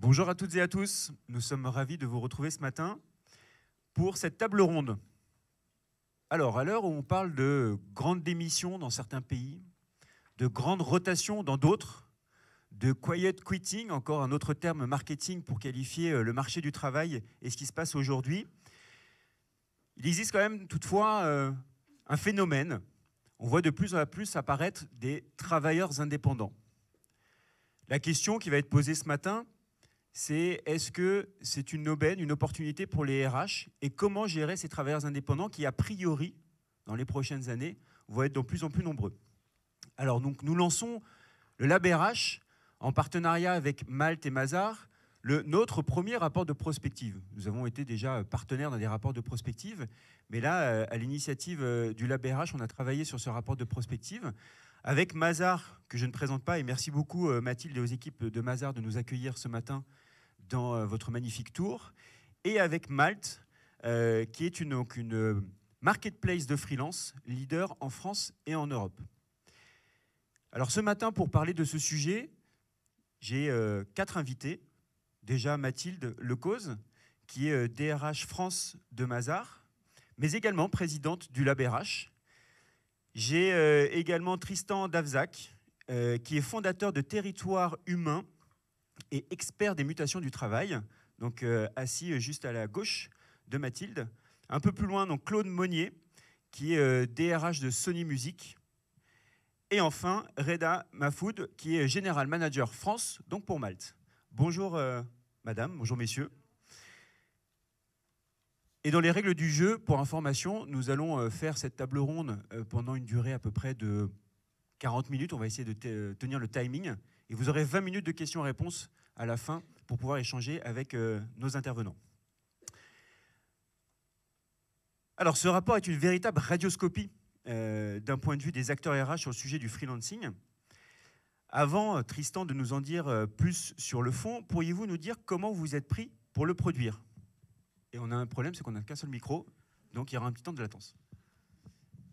Bonjour à toutes et à tous, nous sommes ravis de vous retrouver ce matin pour cette table ronde. Alors, à l'heure où on parle de grandes démissions dans certains pays, de grandes rotations dans d'autres, de quiet quitting, encore un autre terme marketing pour qualifier le marché du travail et ce qui se passe aujourd'hui, il existe quand même toutefois un phénomène. On voit de plus en plus apparaître des travailleurs indépendants. La question qui va être posée ce matin, c'est est-ce que c'est une aubaine, une opportunité pour les RH et comment gérer ces travailleurs indépendants qui, a priori, dans les prochaines années, vont être de plus en plus nombreux. Alors, donc, nous lançons le Lab RH en partenariat avec Malte et Mazars, notre premier rapport de prospective. Nous avons été déjà partenaires dans des rapports de prospective, mais là, à l'initiative du Lab RH, on a travaillé sur ce rapport de prospective avec Mazars, que je ne présente pas, et merci beaucoup Mathilde et aux équipes de Mazars de nous accueillir ce matin dans votre magnifique tour, et avec Malte, qui est une marketplace de freelance, leader en France et en Europe. Alors ce matin, pour parler de ce sujet, j'ai 4 invités. Déjà Mathilde Lecause, qui est DRH France de Mazars, mais également présidente du Lab RH. J'ai également Tristan Davzac, qui est fondateur de Territoire Humain et expert des mutations du travail, donc assis juste à la gauche de Mathilde. Un peu plus loin, donc Claude Monnier, qui est DRH de Sony Music. Et enfin, Reda Mahfoud, qui est General Manager France, donc pour Malte. Bonjour madame, bonjour messieurs. Et dans les règles du jeu, pour information, nous allons faire cette table ronde pendant une durée à peu près de 40 minutes. On va essayer de tenir le timing. Et vous aurez 20 minutes de questions-réponses à la fin pour pouvoir échanger avec nos intervenants. Alors, ce rapport est une véritable radioscopie d'un point de vue des acteurs RH sur le sujet du freelancing. Avant, Tristan, de nous en dire plus sur le fond, pourriez-vous nous dire comment vous êtes pris pour le produire? Et on a un problème, c'est qu'on n'a qu'un seul micro, donc il y aura un petit temps de latence.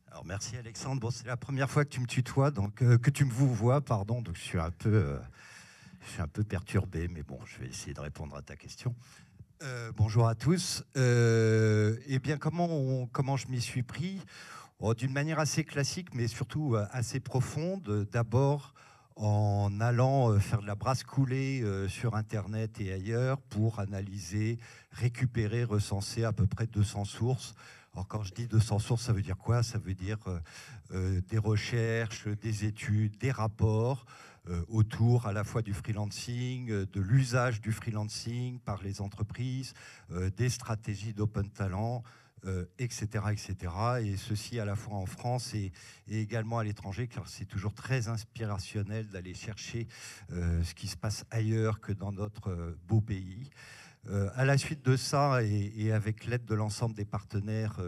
Alors merci Alexandre. Bon, c'est la première fois que tu me tutoies, donc que tu me vois, pardon. Donc je suis un peu perturbé, mais bon, je vais essayer de répondre à ta question. Bonjour à tous. Eh bien, comment je m'y suis pris? D'une manière assez classique, mais surtout assez profonde. D'abord, en allant faire de la brasse coulée sur Internet et ailleurs pour analyser, récupérer, recenser à peu près 200 sources. Alors quand je dis 200 sources, ça veut dire quoi? Ça veut dire des recherches, des études, des rapports autour à la fois du freelancing, de l'usage du freelancing par les entreprises, des stratégies d'open talent, etc., etc. Et ceci à la fois en France et également à l'étranger, car c'est toujours très inspirationnel d'aller chercher ce qui se passe ailleurs que dans notre beau pays. À la suite de ça, et avec l'aide de l'ensemble des partenaires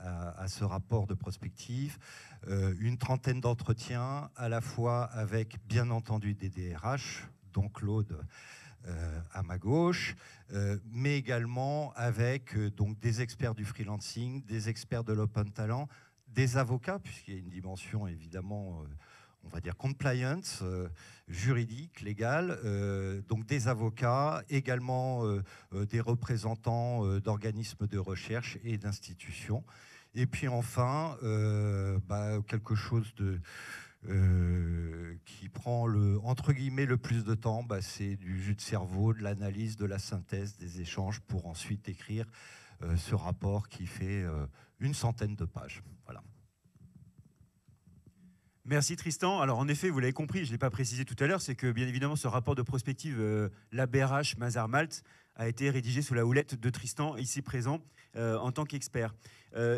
à ce rapport de prospective, une trentaine d'entretiens, à la fois avec, bien entendu, des DRH, dont Claude à ma gauche, mais également avec donc des experts du freelancing, des experts de l'open talent, des avocats, puisqu'il y a une dimension évidemment on va dire compliance, juridique, légal, donc des avocats, également des représentants d'organismes de recherche et d'institutions. Et puis enfin, quelque chose qui prend entre guillemets le plus de temps, c'est du jus de cerveau, de l'analyse, de la synthèse, des échanges pour ensuite écrire ce rapport qui fait une centaine de pages. Voilà. Merci Tristan. Alors en effet, vous l'avez compris, je ne l'ai pas précisé tout à l'heure, c'est que bien évidemment ce rapport de prospective Lab RH Mazars Malte a été rédigé sous la houlette de Tristan, ici présent, en tant qu'expert.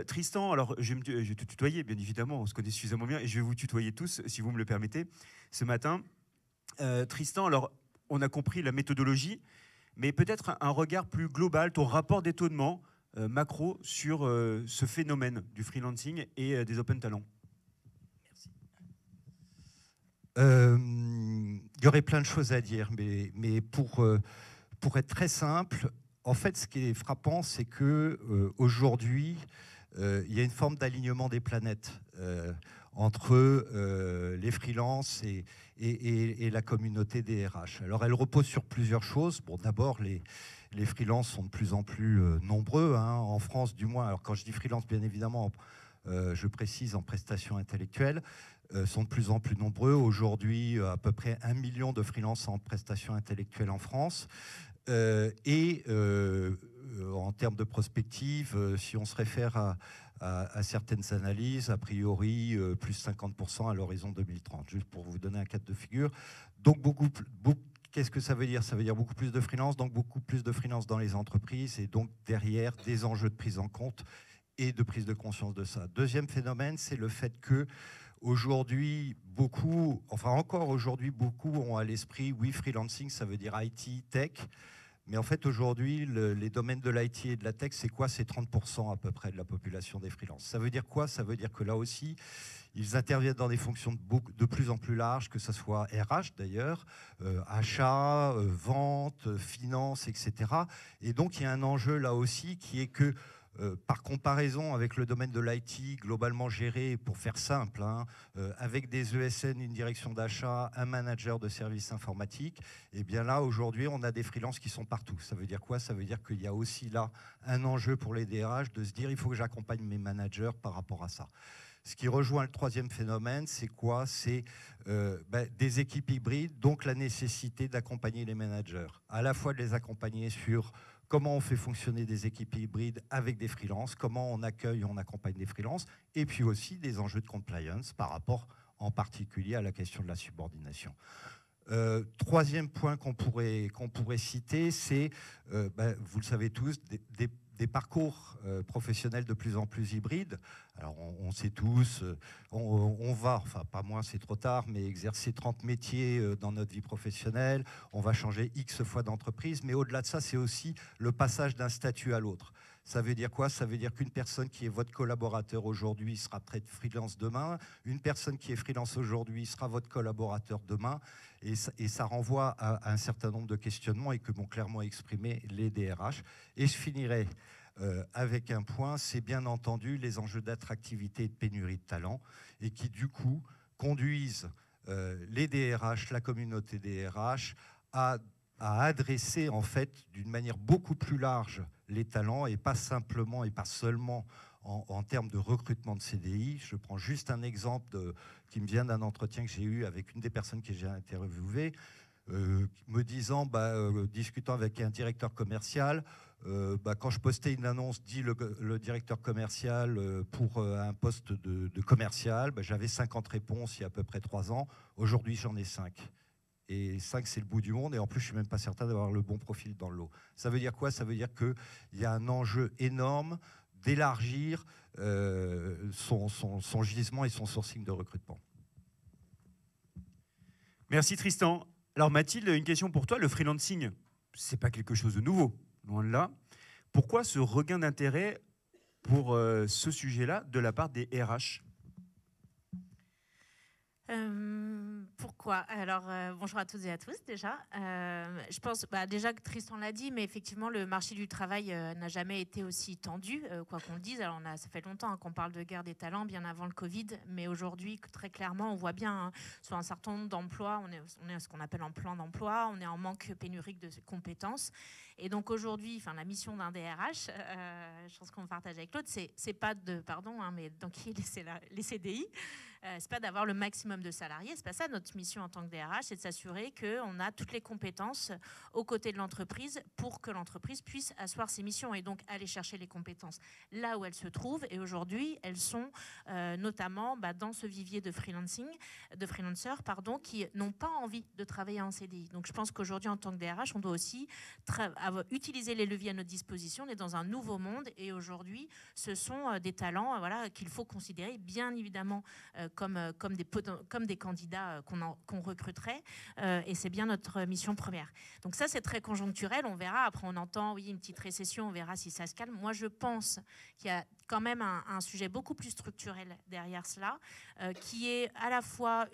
Tristan, alors je vais te tutoyer, bien évidemment, on se connaît suffisamment bien, et je vais vous tutoyer tous, si vous me le permettez, ce matin. Tristan, alors on a compris la méthodologie, mais peut-être un regard plus global, ton rapport d'étonnement macro sur ce phénomène du freelancing et des open talents. Il y aurait plein de choses à dire, mais pour être très simple, en fait, ce qui est frappant, c'est que aujourd'hui, il y a une forme d'alignement des planètes entre les freelances et la communauté des RH. Alors elle repose sur plusieurs choses. Bon, d'abord, les freelances sont de plus en plus nombreux, hein, en France du moins. Alors quand je dis freelance, bien évidemment, je précise en prestations intellectuelles, sont de plus en plus nombreux. Aujourd'hui, à peu près 1 million de freelances en prestations intellectuelles en France. En termes de prospective, si on se réfère à certaines analyses, a priori, plus 50% à l'horizon 2030, juste pour vous donner un cadre de figure. Donc, qu'est-ce que ça veut dire? Ça veut dire beaucoup plus de freelance, donc beaucoup plus de freelance dans les entreprises, et donc derrière, des enjeux de prise en compte et de prise de conscience de ça. Deuxième phénomène, c'est le fait que aujourd'hui, encore aujourd'hui, beaucoup ont à l'esprit, oui, freelancing, ça veut dire IT, tech. Mais en fait, aujourd'hui, les domaines de l'IT et de la tech, c'est quoi? C'est 30% à peu près de la population des freelances. Ça veut dire quoi? Ça veut dire que là aussi, ils interviennent dans des fonctions de plus en plus larges, que ce soit RH d'ailleurs, achat, vente, finance, etc. Et donc, il y a un enjeu là aussi qui est que, par comparaison avec le domaine de l'IT globalement géré, pour faire simple, hein, avec des ESN, une direction d'achat, un manager de services informatiques, et bien là aujourd'hui on a des freelances qui sont partout. Ça veut dire quoi? Ça veut dire qu'il y a aussi là un enjeu pour les DRH de se dire il faut que j'accompagne mes managers par rapport à ça. Ce qui rejoint le troisième phénomène, c'est quoi? C'est des équipes hybrides, donc la nécessité d'accompagner les managers, à la fois de les accompagner sur comment on fait fonctionner des équipes hybrides avec des freelances, comment on accueille, on accompagne des freelances, et puis aussi des enjeux de compliance par rapport en particulier à la question de la subordination. Troisième point qu'on pourrait citer, c'est, vous le savez tous, des parcours professionnels de plus en plus hybrides. Alors on sait tous, on va, enfin pas moi c'est trop tard, mais exercer 30 métiers dans notre vie professionnelle, on va changer X fois d'entreprise, mais au-delà de ça, c'est aussi le passage d'un statut à l'autre. Ça veut dire quoi? Ça veut dire qu'une personne qui est votre collaborateur aujourd'hui sera peut-être freelance demain. Une personne qui est freelance aujourd'hui sera votre collaborateur demain. Et ça renvoie à un certain nombre de questionnements et que m'ont clairement exprimé les DRH. Et je finirai avec un point, c'est bien entendu les enjeux d'attractivité et de pénurie de talent et qui du coup conduisent les DRH, la communauté DRH à adresser en fait d'une manière beaucoup plus large les talents et pas simplement et pas seulement en termes de recrutement de CDI. Je prends juste un exemple qui me vient d'un entretien que j'ai eu avec une des personnes que j'ai interviewées, me disant, discutant avec un directeur commercial, quand je postais une annonce, dit le directeur commercial, pour un poste de commercial, j'avais 50 réponses il y a à peu près 3 ans. Aujourd'hui, j'en ai 5. Et 5, c'est le bout du monde. Et en plus, je ne suis même pas certain d'avoir le bon profil dans le lot. Ça veut dire quoi? Ça veut dire qu'il y a un enjeu énorme d'élargir son gisement et son sourcing de recrutement. Merci Tristan. Alors Mathilde, une question pour toi. Le freelancing, ce n'est pas quelque chose de nouveau, loin de là. Pourquoi ce regain d'intérêt pour ce sujet-là de la part des RH ? Pourquoi? Alors, bonjour à toutes et à tous déjà. Je pense déjà que Tristan l'a dit, mais effectivement, le marché du travail n'a jamais été aussi tendu, quoi qu'on le dise. Alors, ça fait longtemps qu'on parle de guerre des talents, bien avant le Covid, mais aujourd'hui, très clairement, on voit bien sur un certain nombre d'emplois, on est à ce qu'on appelle en plan d'emploi, on est en manque pénurique de compétences. Et donc aujourd'hui, la mission d'un DRH, je pense qu'on partage avec l'autre, c'est pas de, mais d'enquiller les CDI. C'est pas d'avoir le maximum de salariés, c'est pas ça notre mission en tant que DRH, c'est de s'assurer qu'on a toutes les compétences aux côtés de l'entreprise pour que l'entreprise puisse asseoir ses missions et donc aller chercher les compétences là où elles se trouvent. Et aujourd'hui, elles sont notamment dans ce vivier de freelancers, qui n'ont pas envie de travailler en CDI. Donc je pense qu'aujourd'hui, en tant que DRH, on doit aussi utiliser les leviers à notre disposition. On est dans un nouveau monde et aujourd'hui, ce sont des talents qu'il faut considérer bien évidemment comme des candidats qu'on recruterait. Et c'est bien notre mission première. Donc ça, c'est très conjoncturel. On verra. Après, on entend, oui, une petite récession. On verra si ça se calme. Moi, je pense qu'il y a quand même un sujet beaucoup plus structurel derrière cela, qui est à la fois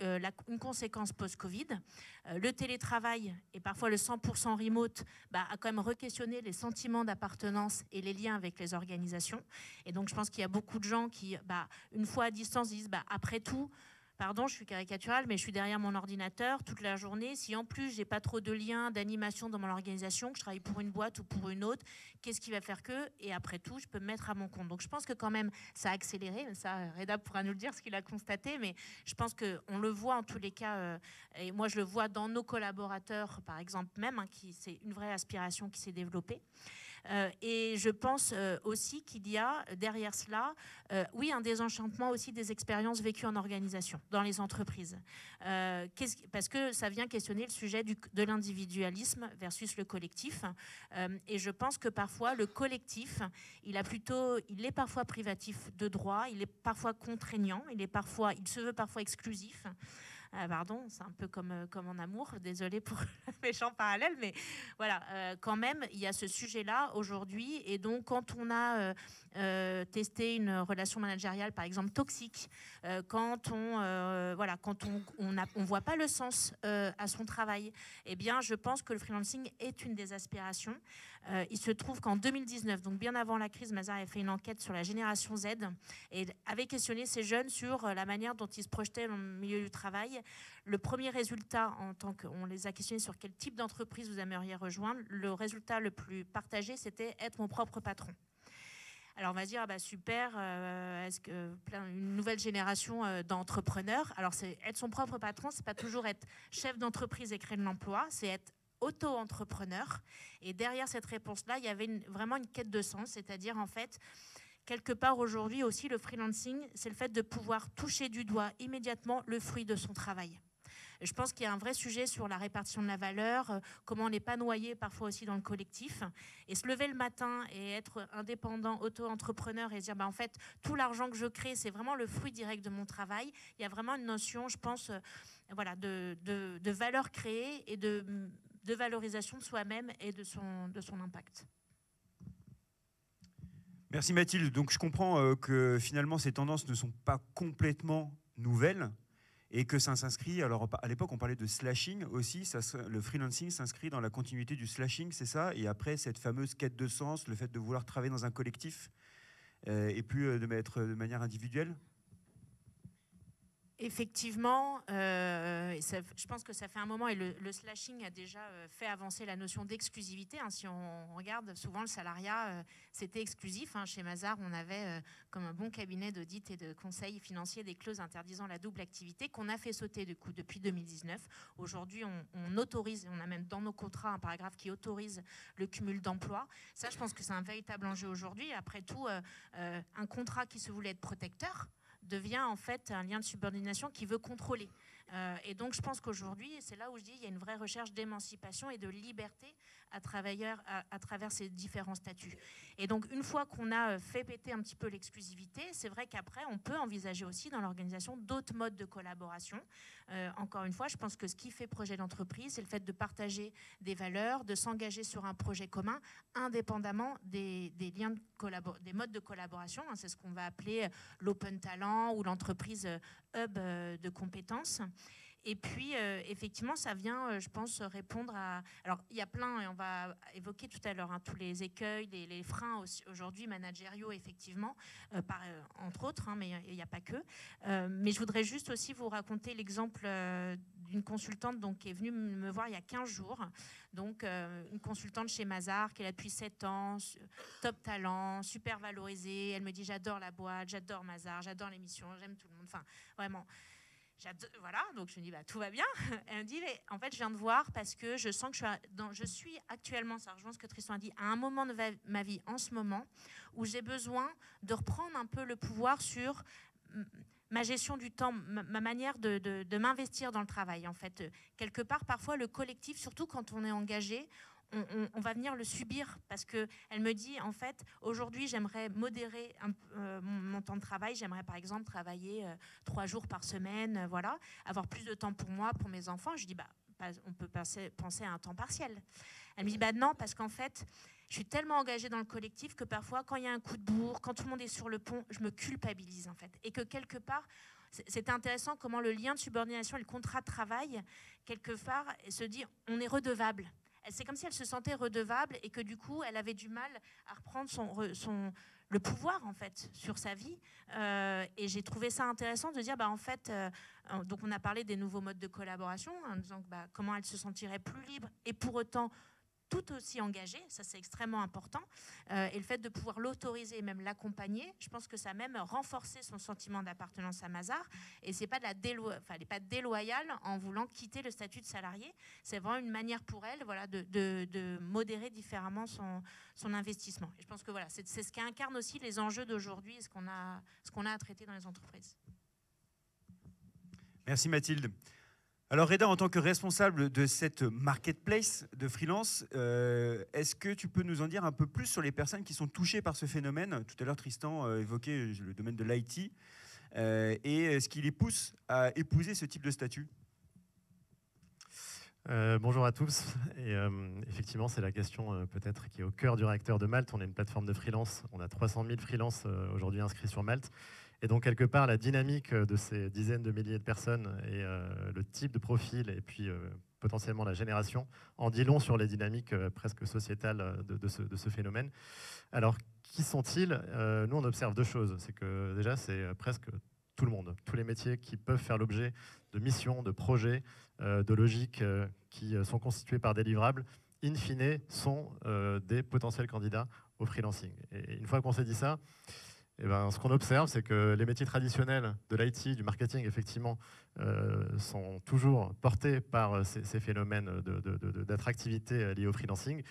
une conséquence post-Covid. Le télétravail et parfois le 100% remote a quand même re-questionné les sentiments d'appartenance et les liens avec les organisations. Et donc, je pense qu'il y a beaucoup de gens qui, une fois à distance, disent après tout, pardon, je suis caricaturale, mais je suis derrière mon ordinateur toute la journée. Si en plus, j'ai pas trop de liens, d'animation dans mon organisation, que je travaille pour une boîte ou pour une autre, qu'est-ce qui va faire que? Et après tout, je peux me mettre à mon compte. Donc, je pense que quand même, ça a accéléré. Ça, Reda pourra nous le dire, ce qu'il a constaté. Mais je pense qu'on le voit en tous les cas. Et moi, je le vois dans nos collaborateurs, par exemple, même, c'est une vraie aspiration qui s'est développée. Et je pense aussi qu'il y a derrière cela, oui, un désenchantement aussi des expériences vécues en organisation, dans les entreprises. Parce que ça vient questionner le sujet de l'individualisme versus le collectif. Et je pense que parfois, le collectif, il est parfois privatif de droit, il est parfois contraignant, il se veut parfois exclusif. Pardon, c'est un peu comme en amour, désolée pour le méchant parallèle, mais voilà, quand même, il y a ce sujet-là aujourd'hui. Et donc, quand on a testé une relation managériale, par exemple, toxique, quand on voit pas le sens à son travail, eh bien, je pense que le freelancing est une des aspirations. Il se trouve qu'en 2019, donc bien avant la crise, Mazars a fait une enquête sur la génération Z et avait questionné ces jeunes sur la manière dont ils se projetaient dans le milieu du travail. Le premier résultat, on les a questionnés sur quel type d'entreprise vous aimeriez rejoindre, le résultat le plus partagé, c'était être mon propre patron. Alors on va se dire, super, est-ce que une nouvelle génération d'entrepreneurs. Alors c'est être son propre patron, c'est pas toujours être chef d'entreprise et créer de l'emploi, c'est être auto-entrepreneur. Et derrière cette réponse-là, il y avait vraiment une quête de sens, c'est-à-dire en fait, quelque part aujourd'hui aussi, le freelancing, c'est le fait de pouvoir toucher du doigt immédiatement le fruit de son travail. Je pense qu'il y a un vrai sujet sur la répartition de la valeur, comment on n'est pas noyé parfois aussi dans le collectif. Et se lever le matin et être indépendant, auto-entrepreneur et se dire, en fait, tout l'argent que je crée, c'est vraiment le fruit direct de mon travail. Il y a vraiment une notion, je pense, de valeur créée et de valorisation de soi-même et de son impact. Merci Mathilde. Donc je comprends que finalement ces tendances ne sont pas complètement nouvelles et que ça s'inscrit, alors à l'époque on parlait de slashing aussi, le freelancing s'inscrit dans la continuité du slashing, c'est ça, et après cette fameuse quête de sens, le fait de vouloir travailler dans un collectif et plus de mettre de manière individuelle. Effectivement, je pense que ça fait un moment et le slashing a déjà fait avancer la notion d'exclusivité. Si on regarde souvent le salariat, c'était exclusif. Chez Mazars, on avait comme un bon cabinet d'audit et de conseil financier des clauses interdisant la double activité qu'on a fait sauter du coup depuis 2019. Aujourd'hui, on autorise, on a même dans nos contrats un paragraphe qui autorise le cumul d'emplois. Ça, je pense que c'est un véritable enjeu aujourd'hui. Après tout, un contrat qui se voulait être protecteur devient en fait un lien de subordination qui veut contrôler. Et donc je pense qu'aujourd'hui, c'est là où je dis il y a une vraie recherche d'émancipation et de liberté à travers ces différents statuts. Et donc une fois qu'on a fait péter un petit peu l'exclusivité, c'est vrai qu'après on peut envisager aussi dans l'organisation d'autres modes de collaboration. Encore une fois, je pense que ce qui fait projet d'entreprise, c'est le fait de partager des valeurs, de s'engager sur un projet commun, indépendamment des liens des modes de collaboration. C'est ce qu'on va appeler l'open talent ou l'entreprise hub de compétences. Et puis, effectivement, ça vient, je pense, répondre à... Alors, il y a plein, et on va évoquer tout à l'heure, tous les écueils, les freins aujourd'hui managériaux, effectivement, entre autres, mais il n'y a pas que. Mais je voudrais juste aussi vous raconter l'exemple d'une consultante qui est venue me voir il y a 15 jours. Donc, une consultante chez Mazars qui est là depuis 7 ans, top talent, super valorisée. Elle me dit, j'adore la boîte, j'adore Mazars, j'adore l'émission, j'aime tout le monde. Enfin, vraiment... Voilà, donc je me dis tout va bien. Elle me dit mais en fait je viens de voir parce que je sens que je suis actuellement, ça rejoint ce que Tristan a dit, à un moment de ma vie en ce moment où j'ai besoin de reprendre un peu le pouvoir sur ma gestion du temps, ma manière de m'investir dans le travail. En fait, quelque part, parfois le collectif, surtout quand on est engagé, on va venir le subir parce qu'elle me dit, en fait, aujourd'hui, j'aimerais modérer mon temps de travail. J'aimerais, par exemple, travailler 3 jours par semaine, voilà, avoir plus de temps pour moi, pour mes enfants. Je dis, on peut penser à un temps partiel. Elle me dit, non, parce qu'en fait, je suis tellement engagée dans le collectif que parfois, quand il y a un coup de bourre, quand tout le monde est sur le pont, je me culpabilise, en fait. Et que quelque part, c'est intéressant comment le lien de subordination et le contrat de travail, quelque part, se dit, on est redevable. C'est comme si elle se sentait redevable et que du coup, elle avait du mal à reprendre le pouvoir en fait sur sa vie. Et j'ai trouvé ça intéressant de dire, en fait, donc on a parlé des nouveaux modes de collaboration, en disant que, comment elle se sentirait plus libre et pour autant tout aussi engagée, ça c'est extrêmement important. Et le fait de pouvoir l'autoriser et même l'accompagner, je pense que ça a même renforcé son sentiment d'appartenance à Mazars. Et c'est pas elle n'est pas déloyale en voulant quitter le statut de salarié. C'est vraiment une manière pour elle, voilà, de modérer différemment son investissement. Et je pense que voilà, c'est ce qui incarne aussi les enjeux d'aujourd'hui et ce qu'on a à traiter dans les entreprises. Merci Mathilde. Alors Reda, en tant que responsable de cette marketplace de freelance, est-ce que tu peux nous en dire un peu plus sur les personnes qui sont touchées par ce phénomène? Tout à l'heure, Tristan évoquait le domaine de l'IT et ce qui les pousse à épouser ce type de statut. Bonjour à tous. Et, effectivement, c'est la question peut-être qui est au cœur du réacteur de Malte. On est une plateforme de freelance. On a 300 000 freelances aujourd'hui inscrits sur Malte. Et donc, quelque part, la dynamique de ces dizaines de milliers de personnes et le type de profil et puis potentiellement la génération en dit long sur les dynamiques presque sociétales de ce phénomène. Alors, qui sont-ils? Nous, on observe deux choses. C'est que déjà, c'est presque tout le monde. Tous les métiers qui peuvent faire l'objet de missions, de projets, de logiques qui sont constituées par des livrables, in fine, sont des potentiels candidats au freelancing. Et une fois qu'on s'est dit ça, ce qu'on observe, c'est que les métiers traditionnels de l'IT, du marketing, effectivement, sont toujours portés par ces phénomènes d'attractivité liés au freelancing.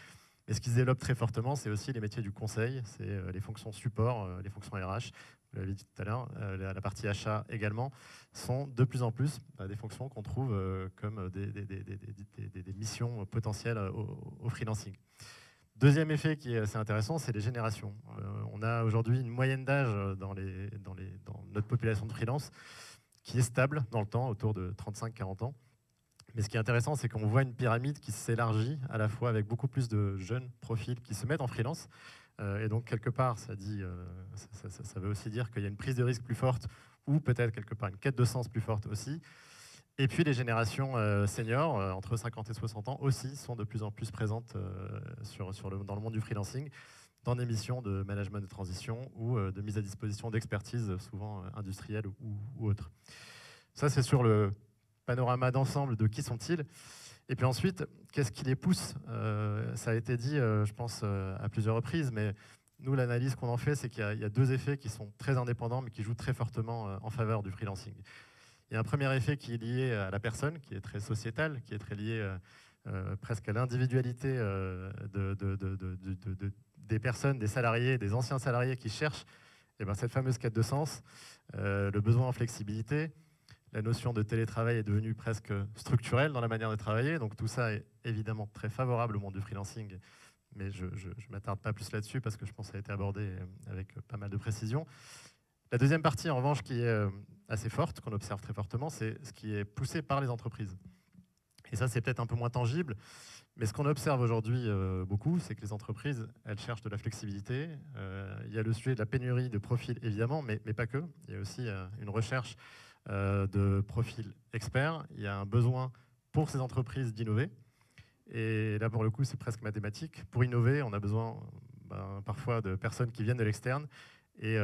Et ce qui se développe très fortement, c'est aussi les métiers du conseil, c'est les fonctions support, les fonctions RH, vous l'avez dit tout à l'heure, la partie achat également, sont de plus en plus des fonctions qu'on trouve comme des missions potentielles au freelancing. Deuxième effet qui est assez intéressant, c'est les générations. On a aujourd'hui une moyenne d'âge dans notre population de freelance qui est stable dans le temps, autour de 35-40 ans. Mais ce qui est intéressant, c'est qu'on voit une pyramide qui s'élargit à la fois avec beaucoup plus de jeunes profils qui se mettent en freelance. Et donc, quelque part, ça veut aussi dire qu'il y a une prise de risque plus forte ou peut-être quelque part une quête de sens plus forte aussi. Et puis les générations seniors, entre 50 et 60 ans, aussi sont de plus en plus présentes dans le monde du freelancing, dans des missions de management de transition ou de mise à disposition d'expertise, souvent industrielle ou autre. Ça, c'est sur le panorama d'ensemble de qui sont-ils. Et puis ensuite, qu'est-ce qui les pousse? Ça a été dit, je pense, à plusieurs reprises, mais nous, l'analyse qu'on en fait, c'est qu'il y a deux effets qui sont très indépendants, mais qui jouent très fortement en faveur du freelancing. Il y a un premier effet qui est lié à la personne, qui est très sociétal, qui est très lié presque à l'individualité des personnes, des salariés, des anciens salariés qui cherchent cette fameuse quête de sens, le besoin en flexibilité. La notion de télétravail est devenue presque structurelle dans la manière de travailler. Donc tout ça est évidemment très favorable au monde du freelancing, mais je ne m'attarde pas plus là-dessus parce que je pense que ça a été abordé avec pas mal de précision. La deuxième partie, en revanche, qui est assez forte, qu'on observe très fortement, c'est ce qui est poussé par les entreprises. Et ça, c'est peut-être un peu moins tangible, mais ce qu'on observe aujourd'hui beaucoup, c'est que les entreprises, elles cherchent de la flexibilité. Il y a le sujet de la pénurie de profils, évidemment, mais pas que. Il y a aussi une recherche de profils experts. Il y a un besoin pour ces entreprises d'innover. Et là, pour le coup, c'est presque mathématique. Pour innover, on a besoin parfois de personnes qui viennent de l'externe. Et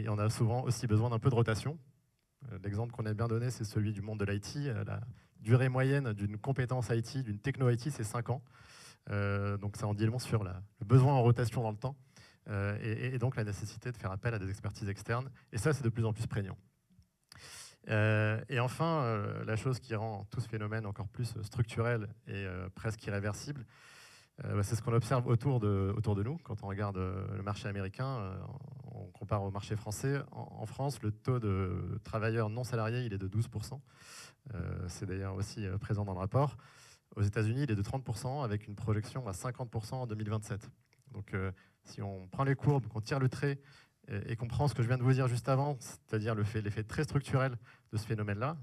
on a souvent aussi besoin d'un peu de rotation. L'exemple qu'on a bien donné, c'est celui du monde de l'IT. La durée moyenne d'une compétence IT, d'une techno-IT, c'est 5 ans. Donc ça en dit long sur le besoin en rotation dans le temps et donc la nécessité de faire appel à des expertises externes. Et ça, c'est de plus en plus prégnant. Et enfin, la chose qui rend tout ce phénomène encore plus structurel et presque irréversible, c'est ce qu'on observe autour de nous. Quand on regarde le marché américain, on compare au marché français. En France, le taux de travailleurs non salariés, il est de 12%. C'est d'ailleurs aussi présent dans le rapport. Aux États-Unis, il est de 30% avec une projection à 50% en 2027. Donc, si on prend les courbes, qu'on tire le trait et qu'on prend ce que je viens de vous dire juste avant, c'est-à-dire l'effet très structurel de ce phénomène-là,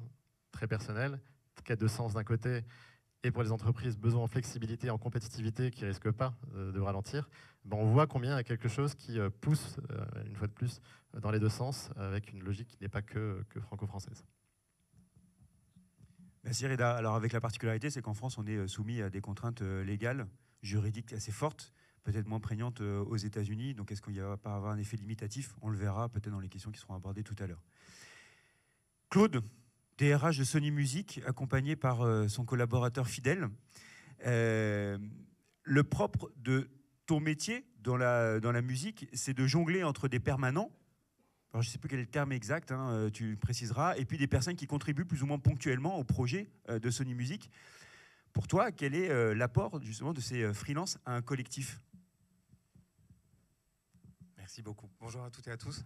très personnel, quête de sens d'un côté, et pour les entreprises, besoin en flexibilité, en compétitivité qui ne risque pas de ralentir, ben on voit combien il y a quelque chose qui pousse, une fois de plus, dans les deux sens, avec une logique qui n'est pas que franco-française. Merci Reda. Alors avec la particularité, c'est qu'en France, on est soumis à des contraintes légales, juridiques assez fortes, peut-être moins prégnantes aux États-Unis. Donc est-ce qu'il ne va pas avoir un effet limitatif? On le verra peut-être dans les questions qui seront abordées tout à l'heure. Claude, DRH de Sony Music, accompagné par son collaborateur fidèle. Le propre de ton métier dans la musique, c'est de jongler entre des permanents. Alors, je ne sais plus quel est le terme exact, hein, tu préciseras, et puis des personnes qui contribuent plus ou moins ponctuellement au projet de Sony Music. Pour toi, quel est l'apport justement de ces freelances à un collectif? Merci beaucoup. Bonjour à toutes et à tous.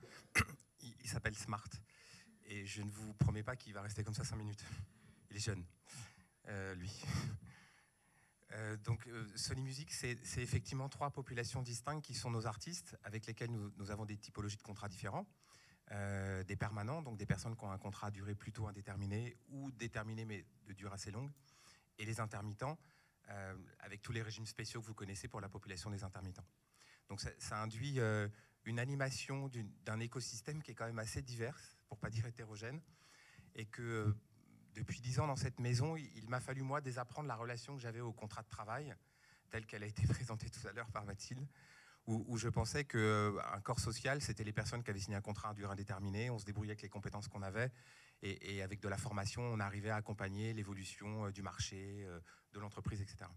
Il s'appelle Smart, et je ne vous promets pas qu'il va rester comme ça 5 minutes. Il est jeune, lui. Donc Sony Music, c'est effectivement 3 populations distinctes qui sont nos artistes, avec lesquels nous avons des typologies de contrats différents. Des permanents, donc des personnes qui ont un contrat à durée plutôt indéterminée ou déterminée mais de durée assez longue, et les intermittents, avec tous les régimes spéciaux que vous connaissez pour la population des intermittents. Donc ça induit une animation d'un écosystème qui est quand même assez divers, pour ne pas dire hétérogène, et que depuis 10 ans dans cette maison, il m'a fallu moi désapprendre la relation que j'avais au contrat de travail, telle qu'elle a été présentée tout à l'heure par Mathilde, où je pensais qu'un corps social, c'était les personnes qui avaient signé un contrat à durée indéterminée, on se débrouillait avec les compétences qu'on avait, et avec de la formation, on arrivait à accompagner l'évolution du marché, de l'entreprise, etc.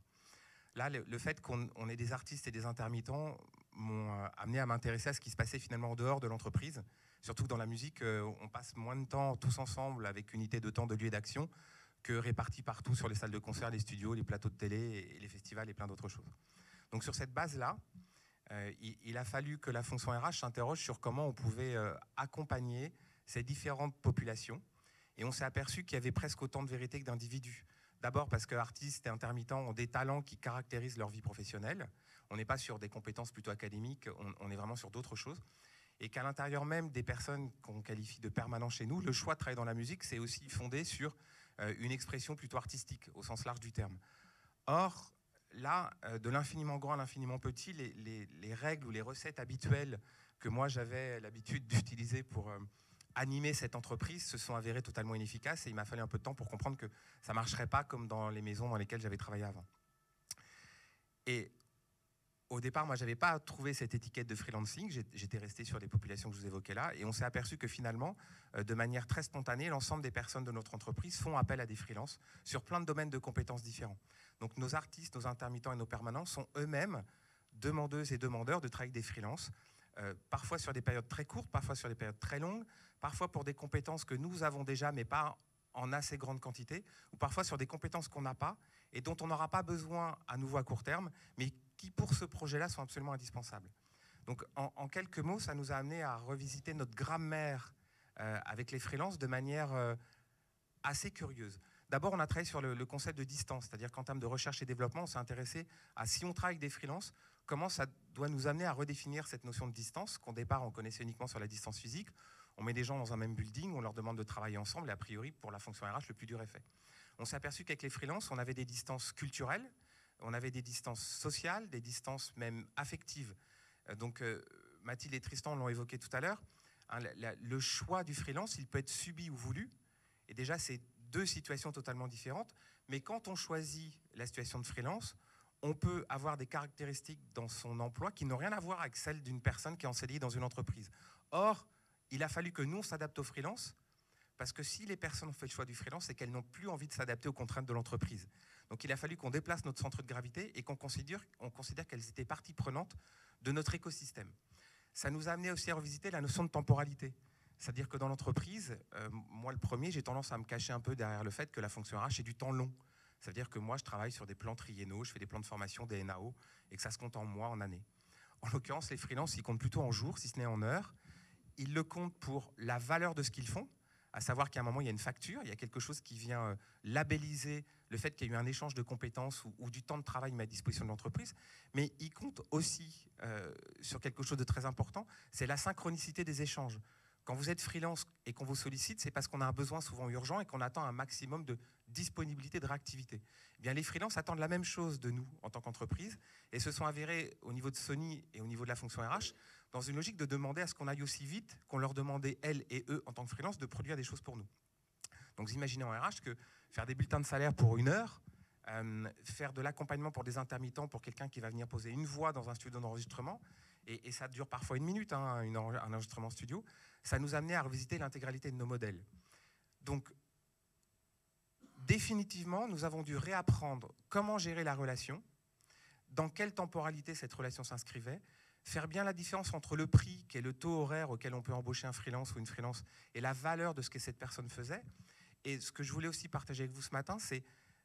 Là, le fait qu'on ait des artistes et des intermittents m'ont amené à m'intéresser à ce qui se passait finalement en dehors de l'entreprise, surtout que dans la musique, on passe moins de temps tous ensemble avec unité de temps, de lieu d'action, que répartis partout sur les salles de concert, les studios, les plateaux de télé, et les festivals et plein d'autres choses. Donc sur cette base-là, il a fallu que la fonction RH s'interroge sur comment on pouvait accompagner ces différentes populations. Et on s'est aperçu qu'il y avait presque autant de vérité que d'individus. D'abord parce que artistes et intermittents ont des talents qui caractérisent leur vie professionnelle. On n'est pas sur des compétences plutôt académiques, on est vraiment sur d'autres choses. Et qu'à l'intérieur même des personnes qu'on qualifie de permanents chez nous, le choix de travailler dans la musique, c'est aussi fondé sur une expression plutôt artistique, au sens large du terme. Or, là, de l'infiniment grand à l'infiniment petit, les règles ou les recettes habituelles que moi j'avais l'habitude d'utiliser pour animer cette entreprise se sont avérées totalement inefficaces, et il m'a fallu un peu de temps pour comprendre que ça ne marcherait pas comme dans les maisons dans lesquelles j'avais travaillé avant. Et au départ, moi, je n'avais pas trouvé cette étiquette de freelancing, j'étais resté sur les populations que je vous évoquais là, et on s'est aperçu que finalement, de manière très spontanée, l'ensemble des personnes de notre entreprise font appel à des freelances sur plein de domaines de compétences différents. Donc nos artistes, nos intermittents et nos permanents sont eux-mêmes demandeuses et demandeurs de travailler avec des freelances, parfois sur des périodes très courtes, parfois sur des périodes très longues, parfois pour des compétences que nous avons déjà mais pas en assez grande quantité, ou parfois sur des compétences qu'on n'a pas et dont on n'aura pas besoin à nouveau à court terme, mais qui pour ce projet-là sont absolument indispensables. Donc en quelques mots, ça nous a amené à revisiter notre grammaire avec les freelances de manière assez curieuse. D'abord, on a travaillé sur le concept de distance, c'est-à-dire qu'en termes de recherche et développement, on s'est intéressé à, si on travaille avec des freelances, comment ça doit nous amener à redéfinir cette notion de distance, qu'au départ, on connaissait uniquement sur la distance physique. On met des gens dans un même building, on leur demande de travailler ensemble, et a priori, pour la fonction RH, le plus dur est fait. On s'est aperçu qu'avec les freelances, on avait des distances culturelles, on avait des distances sociales, des distances même affectives. Donc, Mathilde et Tristan l'ont évoqué tout à l'heure, hein, le choix du freelance, il peut être subi ou voulu, et déjà, c'est 2 situations totalement différentes, mais quand on choisit la situation de freelance, on peut avoir des caractéristiques dans son emploi qui n'ont rien à voir avec celles d'une personne qui est en CDI dans une entreprise. Or, il a fallu que nous, on s'adapte au freelance, parce que si les personnes ont fait le choix du freelance, c'est qu'elles n'ont plus envie de s'adapter aux contraintes de l'entreprise. Donc il a fallu qu'on déplace notre centre de gravité et qu'on considère qu'elles étaient partie prenante de notre écosystème. Ça nous a amené aussi à revisiter la notion de temporalité. C'est-à-dire que dans l'entreprise, moi le premier, j'ai tendance à me cacher un peu derrière le fait que la fonction RH est du temps long. C'est-à-dire que moi, je travaille sur des plans triennaux, je fais des plans de formation, des NAO, et que ça se compte en mois, en années. En l'occurrence, les freelances, ils comptent plutôt en jours, si ce n'est en heures. Ils le comptent pour la valeur de ce qu'ils font. à savoir qu'à un moment, il y a une facture, il y a quelque chose qui vient labelliser le fait qu'il y a eu un échange de compétences ou du temps de travail mis à disposition de l'entreprise, mais il compte aussi sur quelque chose de très important, c'est la synchronicité des échanges. Quand vous êtes freelance et qu'on vous sollicite, c'est parce qu'on a un besoin souvent urgent et qu'on attend un maximum de disponibilité, de réactivité. Eh bien, les freelances attendent la même chose de nous en tant qu'entreprise et se sont avérés au niveau de Sony et au niveau de la fonction RH dans une logique de demander à ce qu'on aille aussi vite qu'on leur demandait, elles et eux, en tant que freelance, de produire des choses pour nous. Donc, vous imaginez en RH que faire des bulletins de salaire pour 1 heure, faire de l'accompagnement pour des intermittents, pour quelqu'un qui va venir poser une voix dans un studio d'enregistrement, et ça dure parfois 1 minute, hein, un enregistrement studio, ça nous a amené à revisiter l'intégralité de nos modèles. Donc, définitivement, nous avons dû réapprendre comment gérer la relation, dans quelle temporalité cette relation s'inscrivait, faire bien la différence entre le prix, qui est le taux horaire auquel on peut embaucher un freelance ou une freelance, et la valeur de ce que cette personne faisait. Et ce que je voulais aussi partager avec vous ce matin, c'est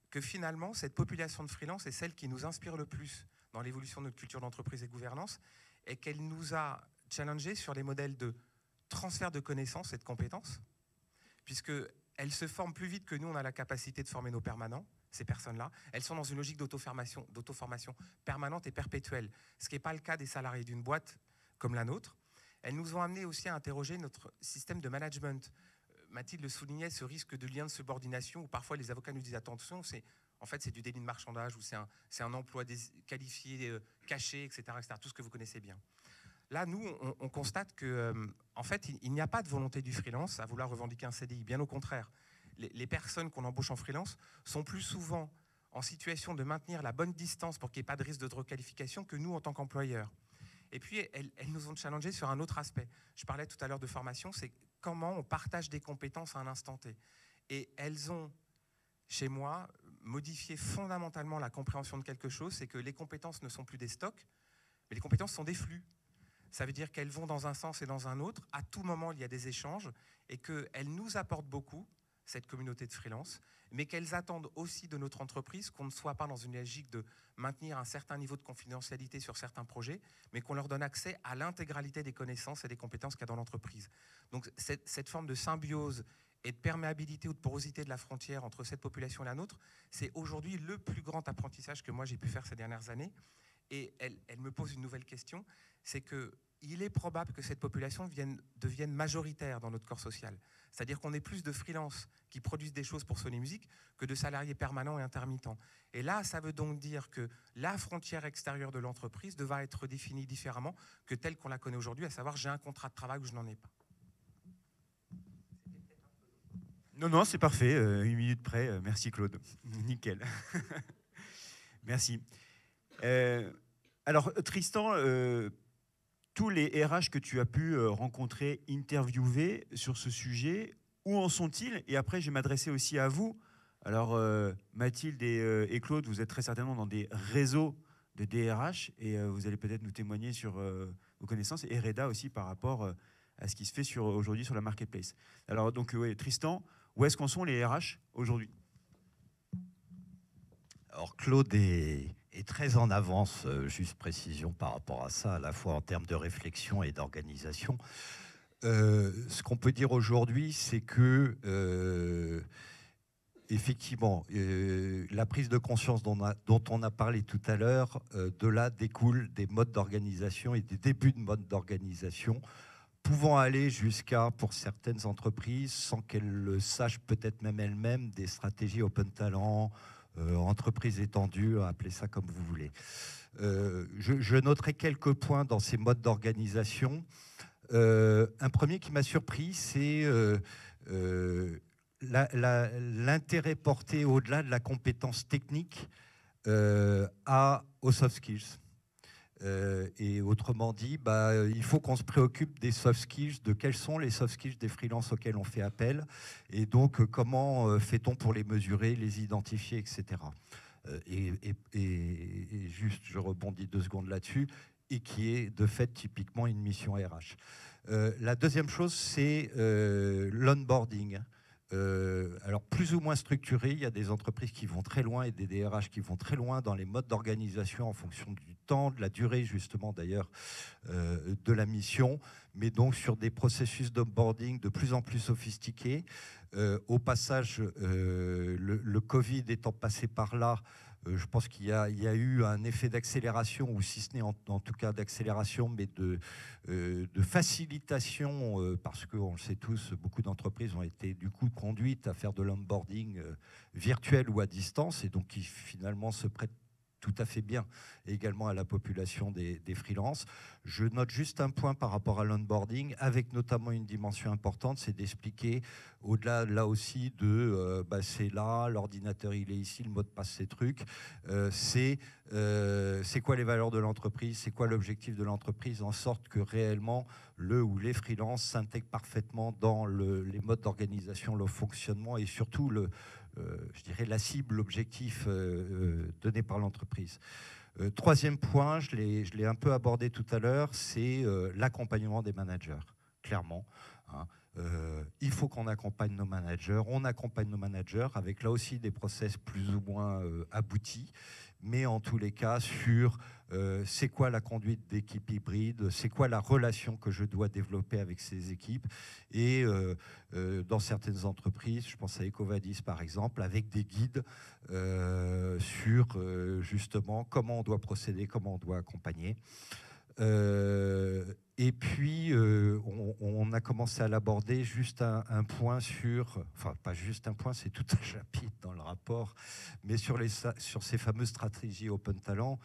que finalement, cette population de freelance est celle qui nous inspire le plus dans l'évolution de notre culture d'entreprise et de gouvernance, et qu'elle nous a challengé sur les modèles de transfert de connaissances et de compétences, puisqu'elles se forment plus vite que nous, on a la capacité de former nos permanents, ces personnes-là. Elles sont dans une logique d'auto-formation permanente et perpétuelle, ce qui n'est pas le cas des salariés d'une boîte comme la nôtre. Elles nous ont amené aussi à interroger notre système de management. Mathilde le soulignait, ce risque de lien de subordination, où parfois les avocats nous disent attention, en fait c'est du délit de marchandage, ou c'est un emploi qualifié, caché, etc., etc., tout ce que vous connaissez bien. Là, nous, on constate que, en fait, il n'y a pas de volonté du freelance à vouloir revendiquer un CDI. Bien au contraire, les personnes qu'on embauche en freelance sont plus souvent en situation de maintenir la bonne distance pour qu'il n'y ait pas de risque de requalification que nous en tant qu'employeurs. Et puis, elles nous ont challengé sur un autre aspect. Je parlais tout à l'heure de formation, c'est comment on partage des compétences à un instant T. Et elles ont, chez moi, modifié fondamentalement la compréhension de quelque chose, c'est que les compétences ne sont plus des stocks, mais les compétences sont des flux. Ça veut dire qu'elles vont dans un sens et dans un autre. À tout moment, il y a des échanges et qu'elles nous apportent beaucoup, cette communauté de freelance, mais qu'elles attendent aussi de notre entreprise qu'on ne soit pas dans une logique de maintenir un certain niveau de confidentialité sur certains projets, mais qu'on leur donne accès à l'intégralité des connaissances et des compétences qu'il y a dans l'entreprise. Donc cette forme de symbiose et de perméabilité ou de porosité de la frontière entre cette population et la nôtre, c'est aujourd'hui le plus grand apprentissage que moi j'ai pu faire ces dernières années. Et elle me pose une nouvelle question, c'est qu'il est probable que cette population devienne majoritaire dans notre corps social. C'est-à-dire qu'on ait plus de freelances qui produisent des choses pour Sony Music que de salariés permanents et intermittents. Et là, ça veut donc dire que la frontière extérieure de l'entreprise devra être définie différemment que telle qu'on la connaît aujourd'hui, à savoir j'ai un contrat de travail ou je n'en ai pas. Non, c'est parfait, 1 minute près. Merci Claude. Nickel. Merci. Alors Tristan, tous les RH que tu as pu rencontrer, interviewer sur ce sujet, où en sont-ils? Et après, je vais m'adresser aussi à vous. Alors Mathilde et Claude, vous êtes très certainement dans des réseaux de DRH et vous allez peut-être nous témoigner sur vos connaissances, et Reda aussi par rapport à ce qui se fait aujourd'hui sur la marketplace. Alors donc Tristan, où est-ce qu'en sont les RH aujourd'hui? Alors Claude est très en avance, juste précision par rapport à ça, à la fois en termes de réflexion et d'organisation. Ce qu'on peut dire aujourd'hui, c'est que effectivement, la prise de conscience dont on a parlé tout à l'heure, de là découlent des modes d'organisation et des débuts de modes d'organisation pouvant aller jusqu'à, pour certaines entreprises, sans qu'elles le sachent peut-être même elles-mêmes, des stratégies open talent, entreprise étendue, appelez ça comme vous voulez. Je noterai quelques points dans ces modes d'organisation. Un premier qui m'a surpris, c'est l'intérêt porté au-delà de la compétence technique aux soft skills. Et autrement dit, il faut qu'on se préoccupe des soft skills, de quels sont les soft skills des freelances auxquels on fait appel, et donc comment fait-on pour les mesurer, les identifier, etc. Et juste, je rebondis 2 secondes là-dessus, et qui est de fait typiquement une mission RH. La deuxième chose, c'est l'onboarding. alors plus ou moins structurées. Il y a des entreprises qui vont très loin et des DRH qui vont très loin dans les modes d'organisation en fonction du temps, de la durée justement d'ailleurs de la mission, mais donc sur des processus d'onboarding de plus en plus sophistiqués. Au passage, le Covid étant passé par là, je pense qu'il y a eu un effet d'accélération, ou si ce n'est en tout cas d'accélération, mais de facilitation, parce qu'on le sait tous, beaucoup d'entreprises ont été du coup conduites à faire de l'onboarding virtuel ou à distance, et donc qui finalement se prêtent tout à fait bien également à la population des freelances. Je note juste un point par rapport à l'onboarding, avec notamment une dimension importante, c'est d'expliquer, au-delà là aussi de c'est là, l'ordinateur il est ici, le mot de passe c'est truc, c'est quoi les valeurs de l'entreprise, c'est quoi l'objectif de l'entreprise, en sorte que réellement le ou les freelances s'intègrent parfaitement dans les modes d'organisation, le fonctionnement et surtout je dirais la cible, l'objectif donné par l'entreprise. Troisième point, je l'ai un peu abordé tout à l'heure, c'est l'accompagnement des managers, clairement. Hein. Il faut qu'on accompagne nos managers. On accompagne nos managers avec là aussi des process plus ou moins aboutis, mais en tous les cas sur c'est quoi la conduite d'équipe hybride, c'est quoi la relation que je dois développer avec ces équipes. Et dans certaines entreprises, je pense à Ecovadis par exemple, avec des guides sur justement comment on doit procéder, comment on doit accompagner. Et puis, on a commencé à l'aborder, juste un point sur, enfin pas juste un point, c'est tout un chapitre dans le rapport, mais sur ces fameuses stratégies Open Talent.